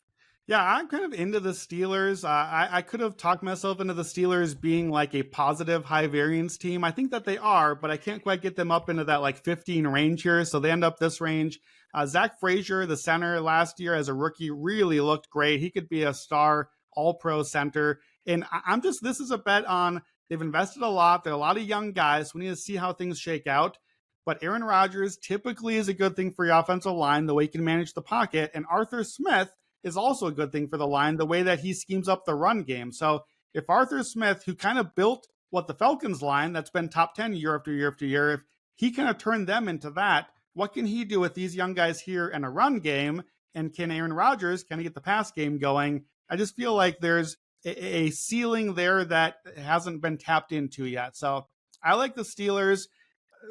Yeah, I'm kind of into the Steelers. I could have talked myself into the Steelers being like a positive high variance team. I think that they are, but I can't quite get them up into that like 15 range here. So they end up this range. Zach Frazier, the center last year as a rookie, really looked great. He could be a star all-pro center. And this is a bet on, they've invested a lot. There are a lot of young guys. So we need to see how things shake out. But Aaron Rodgers typically is a good thing for your offensive line, the way he can manage the pocket. And Arthur Smith is also a good thing for the line, the way that he schemes up the run game. So if Arthur Smith, who kind of built what the Falcons line that's been top 10 year after year after year, if he kind of turned them into that, what can he do with these young guys here in a run game? And can Aaron Rodgers kind of get the pass game going? I just feel like there's a ceiling there that hasn't been tapped into yet. So I like the Steelers.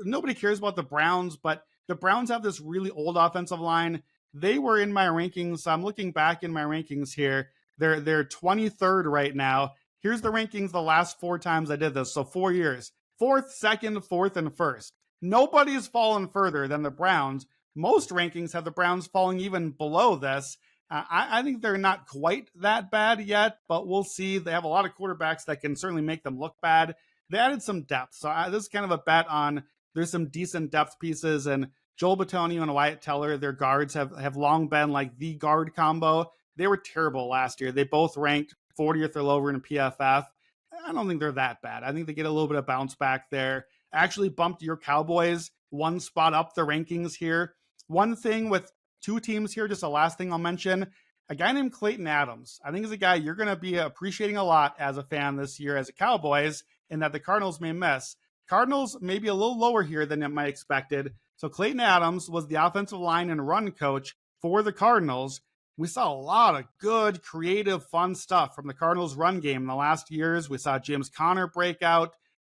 Nobody cares about the Browns, but the Browns have this really old offensive line. They were in my rankings. I'm looking back in my rankings here. They're 23rd right now. Here's the rankings the last 4 times I did this. So 4 years. 4th, 2nd, 4th, and 1st. Nobody's fallen further than the Browns. Most rankings have the Browns falling even below this. I think they're not quite that bad yet, but we'll see. They have a lot of quarterbacks that can certainly make them look bad. They added some depth. So this is kind of a bet on there's some decent depth pieces, and Joel Bitonio and Wyatt Teller, their guards have long been like the guard combo. They were terrible last year. They both ranked 40th or lower in PFF. I don't think they're that bad. I think they get a little bit of bounce back there. Actually bumped your Cowboys 1 spot up the rankings here. One thing with 2 teams here, just the last thing I'll mention, a guy named Clayton Adams. I think is a guy you're going to be appreciating a lot as a fan this year as a Cowboys, and that the Cardinals may miss. Cardinals may be a little lower here than it might expected. So Clayton Adams was the offensive line and run coach for the Cardinals. We saw a lot of good, creative, fun stuff from the Cardinals run game in the last years. We saw James Conner break out.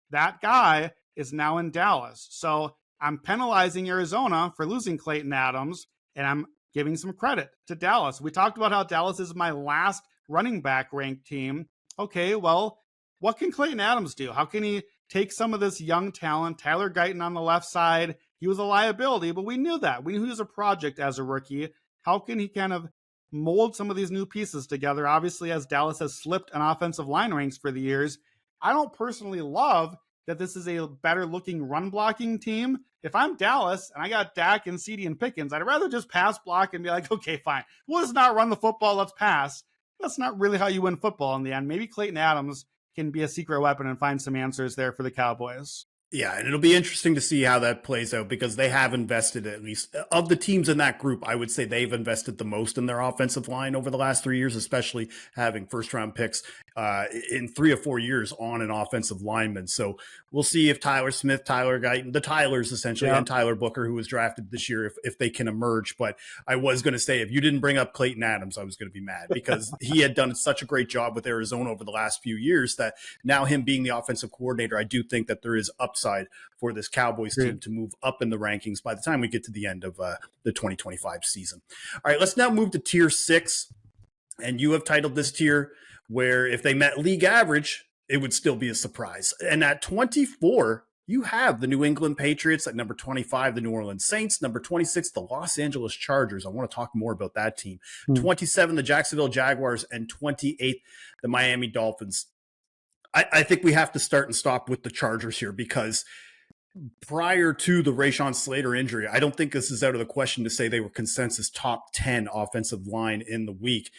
That guy is now in Dallas. So I'm penalizing Arizona for losing Clayton Adams, and I'm giving some credit to Dallas. We talked about how Dallas is my last running back ranked team. Okay, well, what can Clayton Adams do? How can he take some of this young talent? Tyler Guyton on the left side, he was a liability, but we knew that. We knew he was a project as a rookie. How can he kind of mold some of these new pieces together? Obviously, as Dallas has slipped on offensive line ranks for the years, I don't personally love that this is a better looking run blocking team. If I'm Dallas and I got Dak and CD and Pickens, I'd rather just pass block and be like, okay, fine. We'll just not run the football. Let's pass. That's not really how you win football in the end. Maybe Clayton Adams can be a secret weapon and find some answers there for the Cowboys. Yeah, and it'll be interesting to see how that plays out because they have invested, at least of the teams in that group, I would say they've invested the most in their offensive line over the last 3 years, especially having first-round picks in 3 or 4 years on an offensive lineman. So we'll see if Tyler Smith, Tyler Guyton, the Tylers essentially, and Tyler Booker, who was drafted this year, if they can emerge. But I was going to say, if you didn't bring up Clayton Adams, I was going to be mad because he had done such a great job with Arizona over the last few years that now him being the offensive coordinator, I do think that there is upside for this Cowboys team to move up in the rankings by the time we get to the end of the 2025 season. All right, let's now move to tier 6. And you have titled this tier where if they met league average, it would still be a surprise. And at 24, you have the New England Patriots at number 25, the New Orleans Saints, number 26, the Los Angeles Chargers. I want to talk more about that team. 27, the Jacksonville Jaguars, and 28, the Miami Dolphins. I think we have to start and stop with the Chargers here, because prior to the Rashawn Slater injury, I don't think this is out of the question to say they were consensus top 10 offensive line in the week.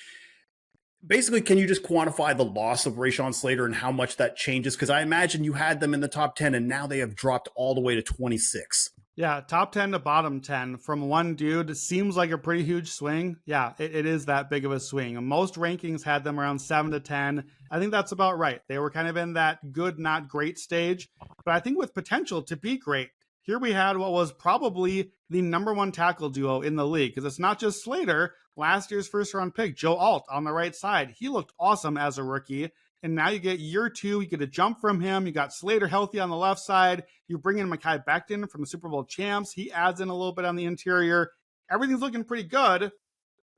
Basically, can you just quantify the loss of Rashawn Slater and how much that changes? Because I imagine you had them in the top 10 and now they have dropped all the way to 26. Yeah, top 10 to bottom 10 from one dude seems like a pretty huge swing. Yeah, it is that big of a swing. Most rankings had them around 7 to 10. I think that's about right. They were kind of in that good, not great stage, but I think with potential to be great. Here we had what was probably the number one tackle duo in the league, because it's not just Slater, last year's first round pick, Joe Alt on the right side. He looked awesome as a rookie. And now you get year two, you get a jump from him. You got Slater healthy on the left side. You bring in Mekhi Becton from the Super Bowl champs. He adds in a little bit on the interior. Everything's looking pretty good.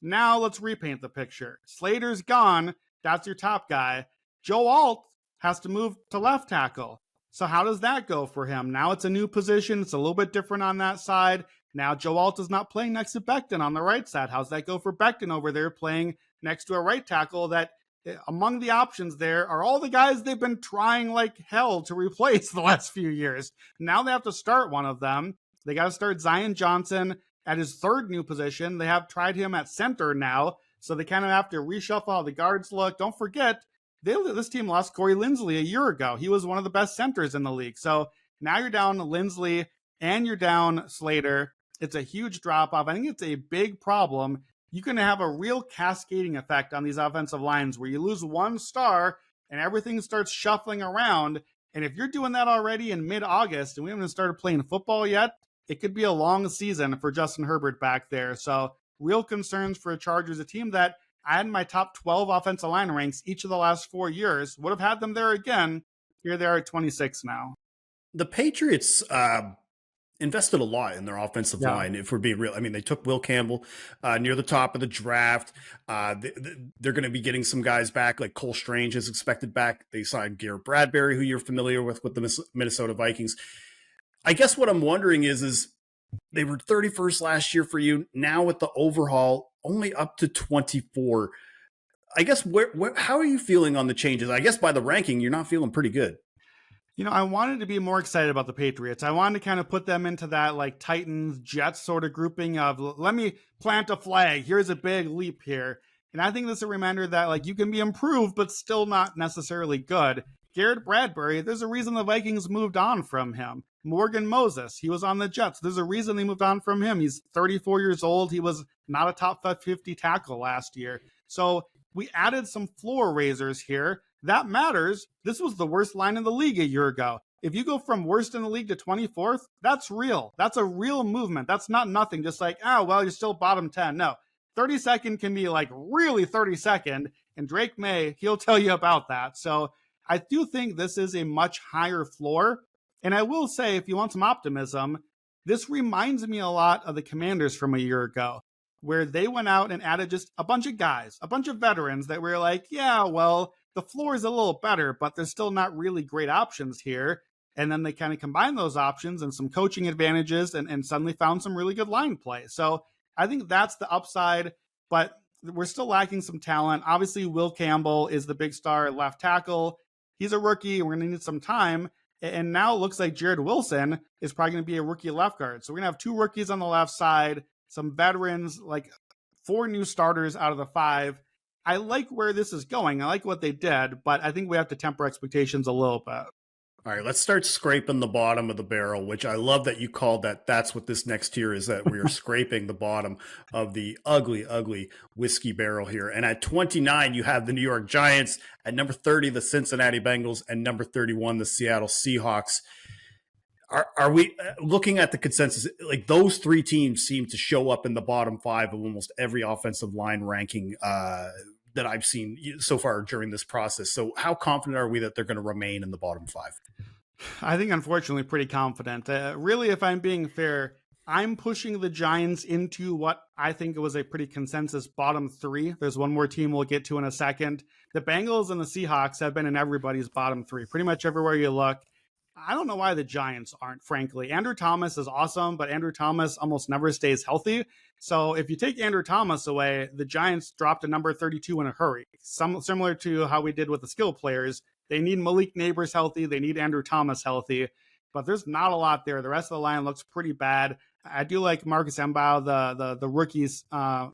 Now let's repaint the picture. Slater's gone. That's your top guy. Joe Alt has to move to left tackle. So how does that go for him? Now it's a new position. It's a little bit different on that side. Now Joe Alt is not playing next to Becton on the right side. How's that go for Becton over there playing next to a right tackle that among the options there are all the guys they've been trying like hell to replace the last few years. Now they have to start one of them. They got to start Zion Johnson at his third new position. They have tried him at center now, so they kind of have to reshuffle how the guards look. Don't forget, this team lost Corey Linsley a year ago. He was one of the best centers in the league. So now you're down Linsley and you're down Slater. It's a huge drop-off. I think it's a big problem. You can have a real cascading effect on these offensive lines where you lose one star and everything starts shuffling around. And if you're doing that already in mid-August and we haven't started playing football yet, it could be a long season for Justin Herbert back there. So real concerns for the Chargers, a team that I had in my top 12 offensive line ranks each of the last 4 years. Would have had them there again. Here they are at 26 now. The Patriots invested a lot in their offensive line, if we're being real. I mean, they took Will Campbell near the top of the draft. They're going to be getting some guys back, like Cole Strange is expected back. They signed Garrett Bradbury, who you're familiar with the Minnesota Vikings. I guess what I'm wondering is they were 31st last year for you. Now with the overhaul, only up to 24. I guess how are you feeling on the changes? I guess by the ranking, you're not feeling pretty good. You know, I wanted to be more excited about the Patriots. I wanted to kind of put them into that like Titans, Jets sort of grouping of let me plant a flag. Here's a big leap here. And I think this is a reminder that like you can be improved, but still not necessarily good. Garrett Bradbury, there's a reason the Vikings moved on from him. Morgan Moses, he was on the Jets. There's a reason they moved on from him. He's 34 years old. He was not a top 50 tackle last year. So we added some floor raisers here. That matters. This was the worst line in the league a year ago. If you go from worst in the league to 24th, that's real. That's a real movement. That's not nothing. Just like, oh, well, you're still bottom 10. No, 32nd can be like really 32nd. And Drake May, he'll tell you about that. So I do think this is a much higher floor. And I will say, if you want some optimism, this reminds me a lot of the Commanders from a year ago, where they went out and added just a bunch of guys, a bunch of veterans that were like, yeah, well, the floor is a little better, but there's still not really great options here. And then they kind of combined those options and some coaching advantages and suddenly found some really good line play. So I think that's the upside, but we're still lacking some talent. Obviously, Will Campbell is the big star at left tackle. He's a rookie. We're going to need some time. And now it looks like Jared Wilson is probably going to be a rookie left guard. So we're going to have 2 rookies on the left side, some veterans, like 4 new starters out of the 5. I like where this is going. I like what they did, but I think we have to temper expectations a little bit. All right, let's start scraping the bottom of the barrel, which I love that you called that. That's what this next tier is, that we are scraping the bottom of the ugly, ugly whiskey barrel here. And at 29, you have the New York Giants. At number 30, the Cincinnati Bengals. And number 31, the Seattle Seahawks. Are we looking at the consensus? Like those 3 teams seem to show up in the bottom 5 of almost every offensive line ranking that I've seen so far during this process. So how confident are we that they're going to remain in the bottom 5? I think, unfortunately, pretty confident. Really, if I'm being fair, I'm pushing the Giants into what I think was a pretty consensus bottom 3. There's one more team we'll get to in a second. The Bengals and the Seahawks have been in everybody's bottom 3, pretty much everywhere you look. I don't know why the Giants aren't, frankly. Andrew Thomas is awesome, but Andrew Thomas almost never stays healthy. So if you take Andrew Thomas away, the Giants drop to number 32 in a hurry. Similar to how we did with the skill players. They need Malik Neighbors healthy. They need Andrew Thomas healthy. But there's not a lot there. The rest of the line looks pretty bad. I do like Marcus Mbao, the rookies, that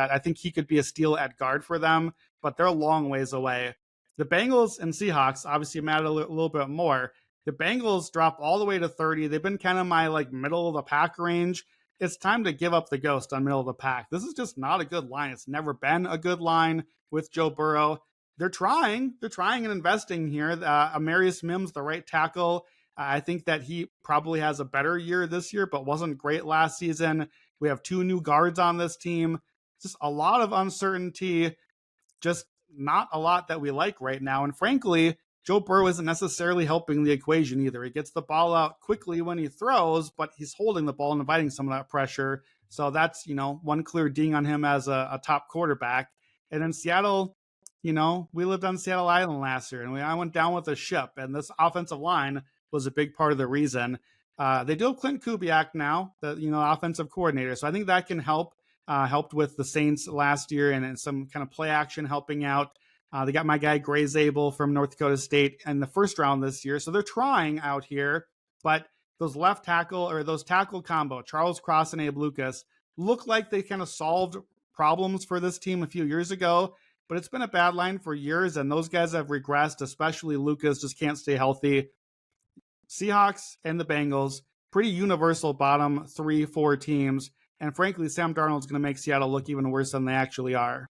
I think he could be a steal at guard for them, but they're a long ways away. The Bengals and Seahawks obviously matter a little bit more. The Bengals drop all the way to 30. They've been kind of my like middle of the pack range. It's time to give up the ghost on middle of the pack. This is just not a good line. It's never been a good line with Joe Burrow. They're trying and investing here. Amarius Mims, the right tackle. I think that he probably has a better year this year, but wasn't great last season. We have 2 new guards on this team. Just a lot of uncertainty. Just not a lot that we like right now. And frankly, Joe Burrow isn't necessarily helping the equation either. He gets the ball out quickly when he throws, but he's holding the ball and inviting some of that pressure. So that's, one clear ding on him as a top quarterback. And then Seattle, we lived on Seattle Island last year, and I went down with a ship, and this offensive line was a big part of the reason. They do have Clint Kubiak now, the offensive coordinator. So I think that can help. Helped with the Saints last year and some kind of play action helping out. They got my guy Gray Zabel from North Dakota State in the first round this year. So they're trying out here, but those left tackle or those tackle combo, Charles Cross and Abe Lucas, look like they kind of solved problems for this team a few years ago, but it's been a bad line for years, and those guys have regressed, especially Lucas just can't stay healthy. Seahawks and the Bengals, pretty universal bottom 3-4 teams. And frankly, Sam Darnold's going to make Seattle look even worse than they actually are.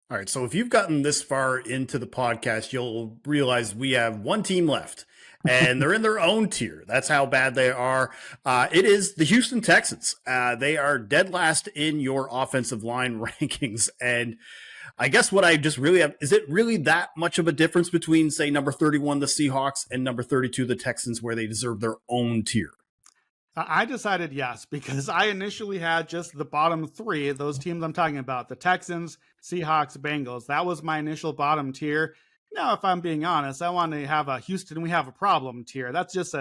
All right. So if you've gotten this far into the podcast, you'll realize we have one team left and they're in their own tier. That's how bad they are. It is the Houston Texans. They are dead last in your offensive line rankings. And I guess what I just really have, is it really that much of a difference between, say, number 31, the Seahawks, and number 32, the Texans, where they deserve their own tier? I decided yes, because I initially had just the bottom 3, those teams I'm talking about, the Texans, Seahawks, Bengals. That was my initial bottom tier. Now, if I'm being honest, I want to have a Houston, we have a problem tier. That's just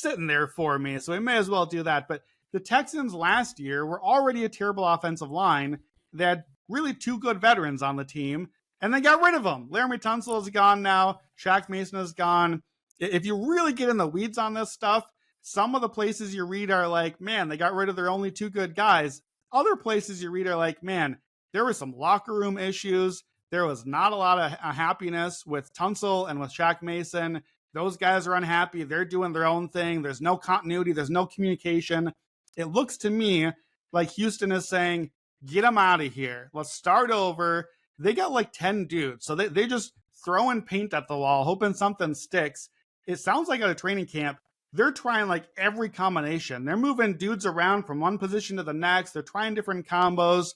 sitting there for me, so we may as well do that. But the Texans last year were already a terrible offensive line. They had really 2 good veterans on the team, and they got rid of them. Laramie Tunsil is gone now. Shaq Mason is gone. If you really get in the weeds on this stuff, some of the places you read are like, man, they got rid of their only 2 good guys. Other places you read are like, man, there were some locker room issues. There was not a lot of happiness with Tunsil and with Shaq Mason. Those guys are unhappy. They're doing their own thing. There's no continuity. There's no communication. It looks to me like Houston is saying, get them out of here. Let's start over. They got like 10 dudes. So they just throwing paint at the wall, hoping something sticks. It sounds like at a training camp, they're trying like every combination. They're moving dudes around from one position to the next. They're trying different combos.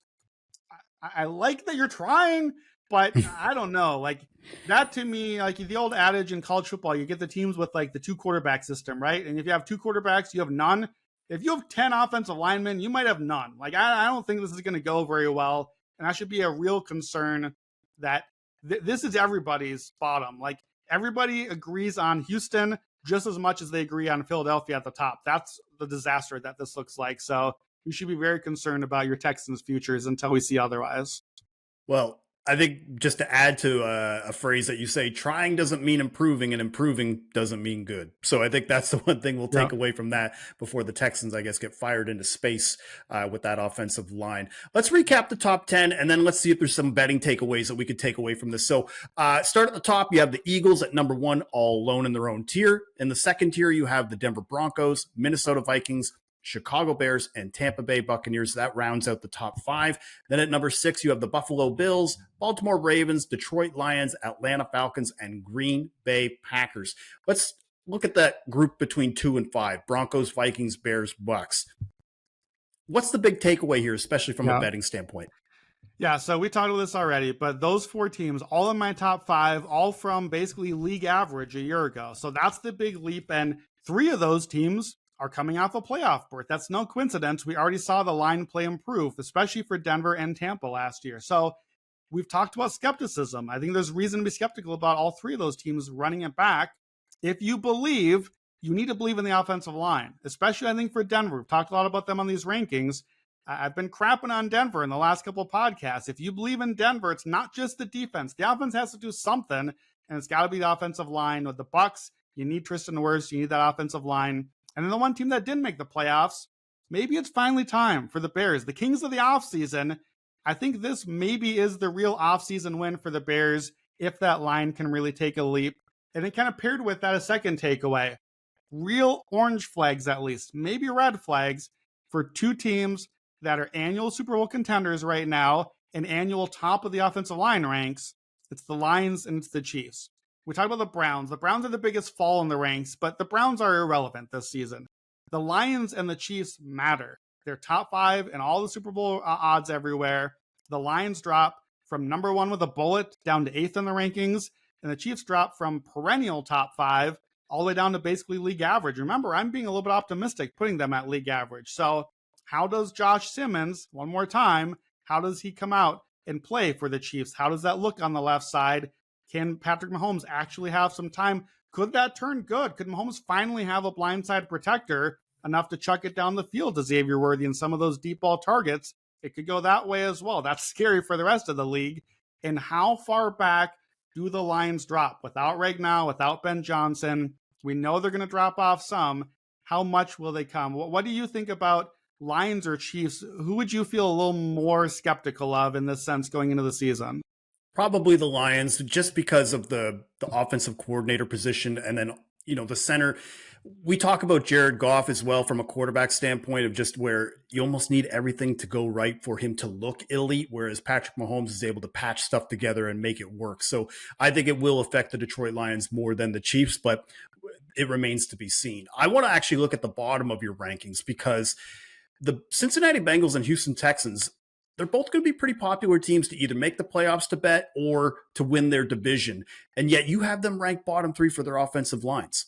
I like that you're trying, but I don't know. Like that to me, like the old adage in college football, you get the teams with like the 2 quarterback system, right? And if you have 2 quarterbacks, you have none. If you have 10 offensive linemen, you might have none. Like I don't think this is going to go very well. And that should be a real concern that this is everybody's bottom. Like everybody agrees on Houston just as much as they agree on Philadelphia at the top. That's the disaster that this looks like. So you should be very concerned about your Texans' futures until we see otherwise. Well, I think just to add to a phrase that you say, trying doesn't mean improving and improving doesn't mean good. So I think that's the one thing we'll take away from that before the Texans, I guess, get fired into space with that offensive line. Let's recap the top 10 and then let's see if there's some betting takeaways that we could take away from this. So start at the top. You have the Eagles at number 1, all alone in their own tier. In the second tier, you have the Denver Broncos, Minnesota Vikings, Chicago Bears, and Tampa Bay Buccaneers. That rounds out the top 5. Then at number 6, you have the Buffalo Bills, Baltimore Ravens, Detroit Lions, Atlanta Falcons, and Green Bay Packers. Let's look at that group between 2 and 5, Broncos, Vikings, Bears, Bucks. What's the big takeaway here, especially from a betting standpoint? Yeah, so we talked about this already, but those 4 teams, all in my top 5, all from basically league average a year ago. So that's the big leap, and 3 of those teams are coming off a playoff berth. That's no coincidence. We already saw the line play improve, especially for Denver and Tampa last year. So we've talked about skepticism. I think there's reason to be skeptical about all 3 of those teams running it back. If you believe you need to believe in the offensive line, especially I think for Denver. We've talked a lot about them on these rankings. I've been crapping on Denver in the last couple of podcasts. If you believe in Denver, it's not just the defense. The offense has to do something, and it's got to be the offensive line. With the Bucs, you need Tristan Wirfs. You need that offensive line. And then the one team that didn't make the playoffs, maybe it's finally time for the Bears, the kings of the offseason. I think this maybe is the real offseason win for the Bears if that line can really take a leap. And it kind of paired with that a second takeaway. Real orange flags, at least, maybe red flags for two teams that are annual Super Bowl contenders right now and annual top of the offensive line ranks. It's the Lions and it's the Chiefs. We talk about the Browns. The Browns are the biggest fall in the ranks, but the Browns are irrelevant this season. The Lions and the Chiefs matter. They're top 5 in all the Super Bowl odds everywhere. The Lions drop from number 1 with a bullet down to 8th in the rankings, and the Chiefs drop from perennial top 5 all the way down to basically league average. Remember, I'm being a little bit optimistic putting them at league average. So how does Josh Simmons, one more time, how does he come out and play for the Chiefs? How does that look on the left side? Can Patrick Mahomes actually have some time? Could that turn good? Could Mahomes finally have a blindside protector enough to chuck it down the field to Xavier Worthy and some of those deep ball targets? It could go that way as well. That's scary for the rest of the league. And how far back do the Lions drop? Without Ragnow, without Ben Johnson, we know they're going to drop off some. How much will they come? What do you think about Lions or Chiefs? Who would you feel a little more skeptical of in this sense going into the season? Probably the Lions, just because of the offensive coordinator position, and then the center. We talk about Jared Goff as well from a quarterback standpoint of just where you almost need everything to go right for him to look elite, whereas Patrick Mahomes is able to patch stuff together and make it work. So I think it will affect the Detroit Lions more than the Chiefs, but it remains to be seen. I want to actually look at the bottom of your rankings because the Cincinnati Bengals and Houston Texans, they're both going to be pretty popular teams to either make the playoffs to bet or to win their division. And yet you have them ranked bottom 3 for their offensive lines.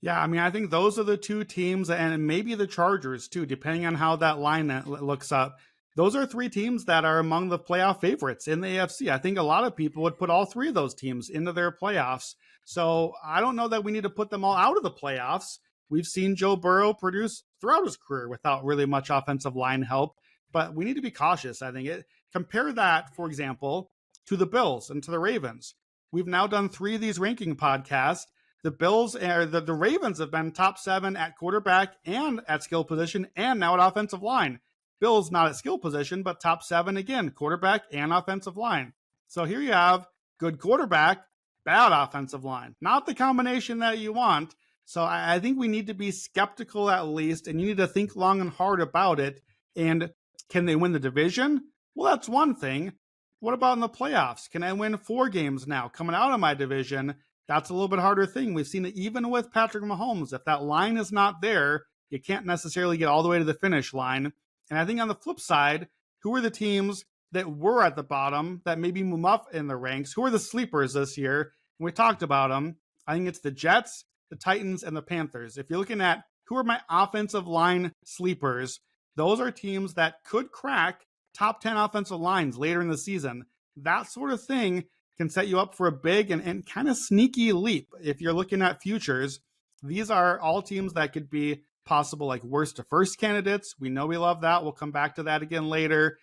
Yeah, I mean, I think those are the two teams, and maybe the Chargers too, depending on how that line looks up. Those are 3 teams that are among the playoff favorites in the AFC. I think a lot of people would put all 3 of those teams into their playoffs. So I don't know that we need to put them all out of the playoffs. We've seen Joe Burrow produce throughout his career without really much offensive line help, but we need to be cautious. I think compare that, for example, to the Bills and to the Ravens. We've now done 3 of these ranking podcasts. The Bills or the Ravens have been top 7 at quarterback and at skill position and now at offensive line. Bills not at skill position, but top 7 again, quarterback and offensive line. So here you have good quarterback, bad offensive line. Not the combination that you want. So I think we need to be skeptical at least, and you need to think long and hard about it. And can they win the division? Well, that's one thing. What about in the playoffs? Can I win 4 games now coming out of my division? That's a little bit harder thing. We've seen it even with Patrick Mahomes. If that line is not there, you can't necessarily get all the way to the finish line. And I think on the flip side, who are the teams that were at the bottom that maybe move up in the ranks? Who are the sleepers this year? And we talked about them. I think it's the Jets, the Titans, and the Panthers. If you're looking at who are my offensive line sleepers, those are teams that could crack top 10 offensive lines later in the season. That sort of thing can set you up for a big and kind of sneaky leap. If you're looking at futures, these are all teams that could be possible like worst to first candidates. We know we love that. We'll come back to that again later.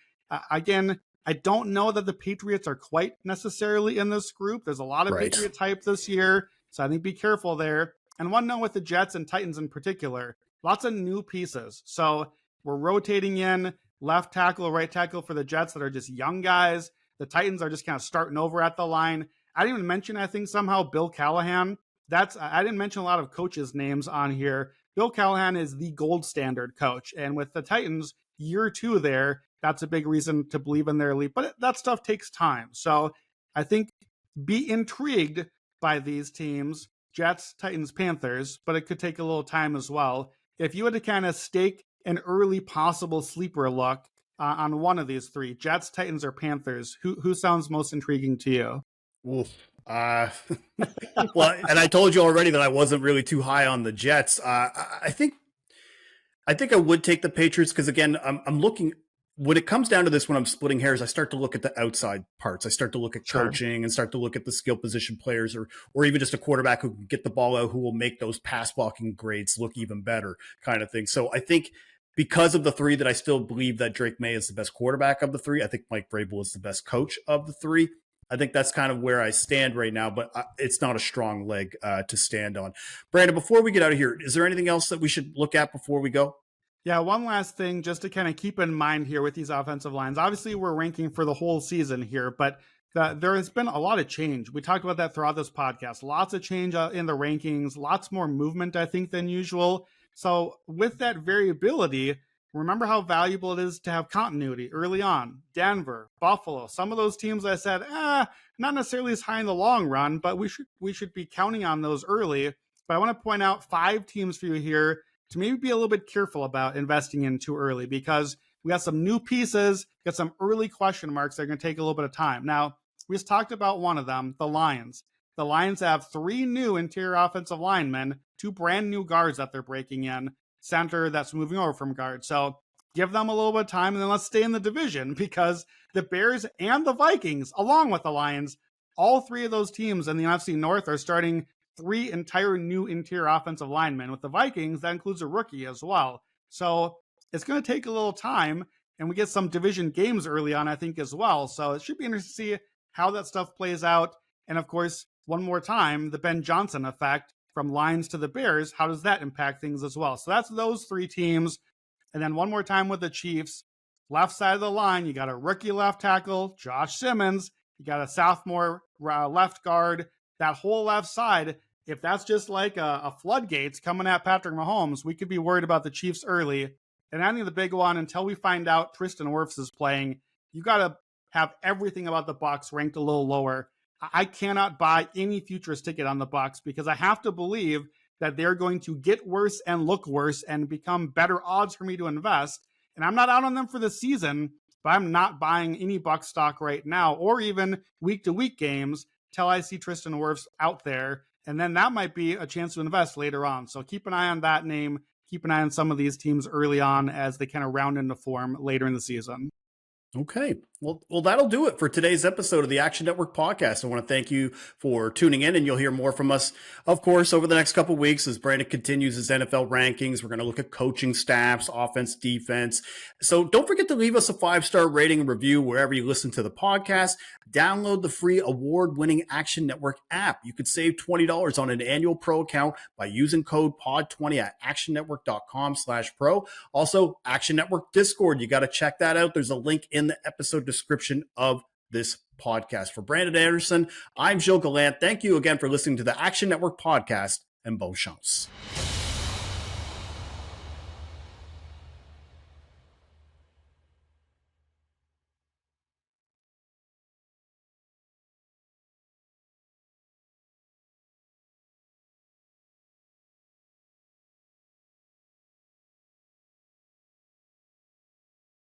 Again, I don't know that the Patriots are quite necessarily in this group. There's a lot of Patriots hype this year, so I think be careful there. And one note with the Jets and Titans in particular, lots of new pieces. So we're rotating in left tackle, right tackle for the Jets that are just young guys. The Titans are just kind of starting over at the line. I didn't even mention, I think somehow Bill Callahan. I didn't mention a lot of coaches' names on here. Bill Callahan is the gold standard coach. And with the Titans, year 2 there, that's a big reason to believe in their leap. But that stuff takes time. So I think be intrigued by these teams, Jets, Titans, Panthers, but it could take a little time as well. If you had to kind of stake an early possible sleeper look on one of these 3, Jets, Titans, or Panthers, who sounds most intriguing to you? Oof. Well, and I told you already that I wasn't really too high on the Jets. I think I would take the Patriots because again, I'm looking. when it comes down to this, when I'm splitting hairs, I start to look at the outside parts. I start to look at Sure. coaching and start to look at the skill position players, or even just a quarterback who can get the ball out, who will make those pass blocking grades look even better, kind of thing. So I think because of the three, that I still believe that Drake May is the best quarterback of the three. I think Mike Vrabel is the best coach of the three. I think that's kind of where I stand right now, but it's not a strong leg to stand on. Brandon, before we get out of here, is there anything else that we should look at before we go? Yeah, one last thing just to kind of keep in mind here with these offensive lines. Obviously, we're ranking for the whole season here, but there has been a lot of change. We talked about that throughout this podcast. Lots of change in the rankings, lots more movement, I think, than usual. So with that variability, remember how valuable it is to have continuity early on. Denver, Buffalo, some of those teams I said, not necessarily as high in the long run, but we should be counting on those early. But I want to point out 5 teams for you here to maybe be a little bit careful about investing in too early, because we got some new pieces, got some early question marks that are going to take a little bit of time. Now, we just talked about one of them, the Lions. The Lions have 3 new interior offensive linemen, 2 brand new guards that they're breaking in, center that's moving over from guard. So give them a little bit of time, and then let's stay in the division, because the Bears and the Vikings, along with the Lions, all 3 of those teams in the NFC North are starting 3 entire new interior offensive linemen. With the Vikings, that includes a rookie as well. So it's going to take a little time, and we get some division games early on, I think, as well. So it should be interesting to see how that stuff plays out. And of course, one more time, the Ben Johnson effect from Lions to the Bears, how does that impact things as well? So that's those 3 teams. And then one more time with the Chiefs. Left side of the line, you got a rookie left tackle, Josh Simmons. You got a sophomore left guard. That whole left side, if that's just like a floodgates coming at Patrick Mahomes, we could be worried about the Chiefs early. And I think the big one, until we find out Tristan Wirfs is playing, you got to have everything about the Bucs ranked a little lower. I cannot buy any futures ticket on the Bucs, because I have to believe that they're going to get worse and look worse and become better odds for me to invest. And I'm not out on them for the season, but I'm not buying any Bucs stock right now, or even week-to-week games, till I see Tristan Wirfs out there. And then that might be a chance to invest later on. So keep an eye on that name. Keep an eye on some of these teams early on as they kind of round into form later in the season. Okay. Well, that'll do it for today's episode of the Action Network podcast. I want to thank you for tuning in, and you'll hear more from us, of course, over the next couple of weeks as Brandon continues his NFL rankings. We're going to look at coaching staffs, offense, defense. So don't forget to leave us a 5-star rating and review wherever you listen to the podcast. Download the free award-winning Action Network app. You could save $20 on an annual pro account by using code POD20 at actionnetwork.com/pro. Also, Action Network Discord. You got to check that out. There's a link in the episode description of this podcast. For Brandon Anderson, I'm Gilles Gallant. Thank you again for listening to the Action Network podcast, and bonne chance.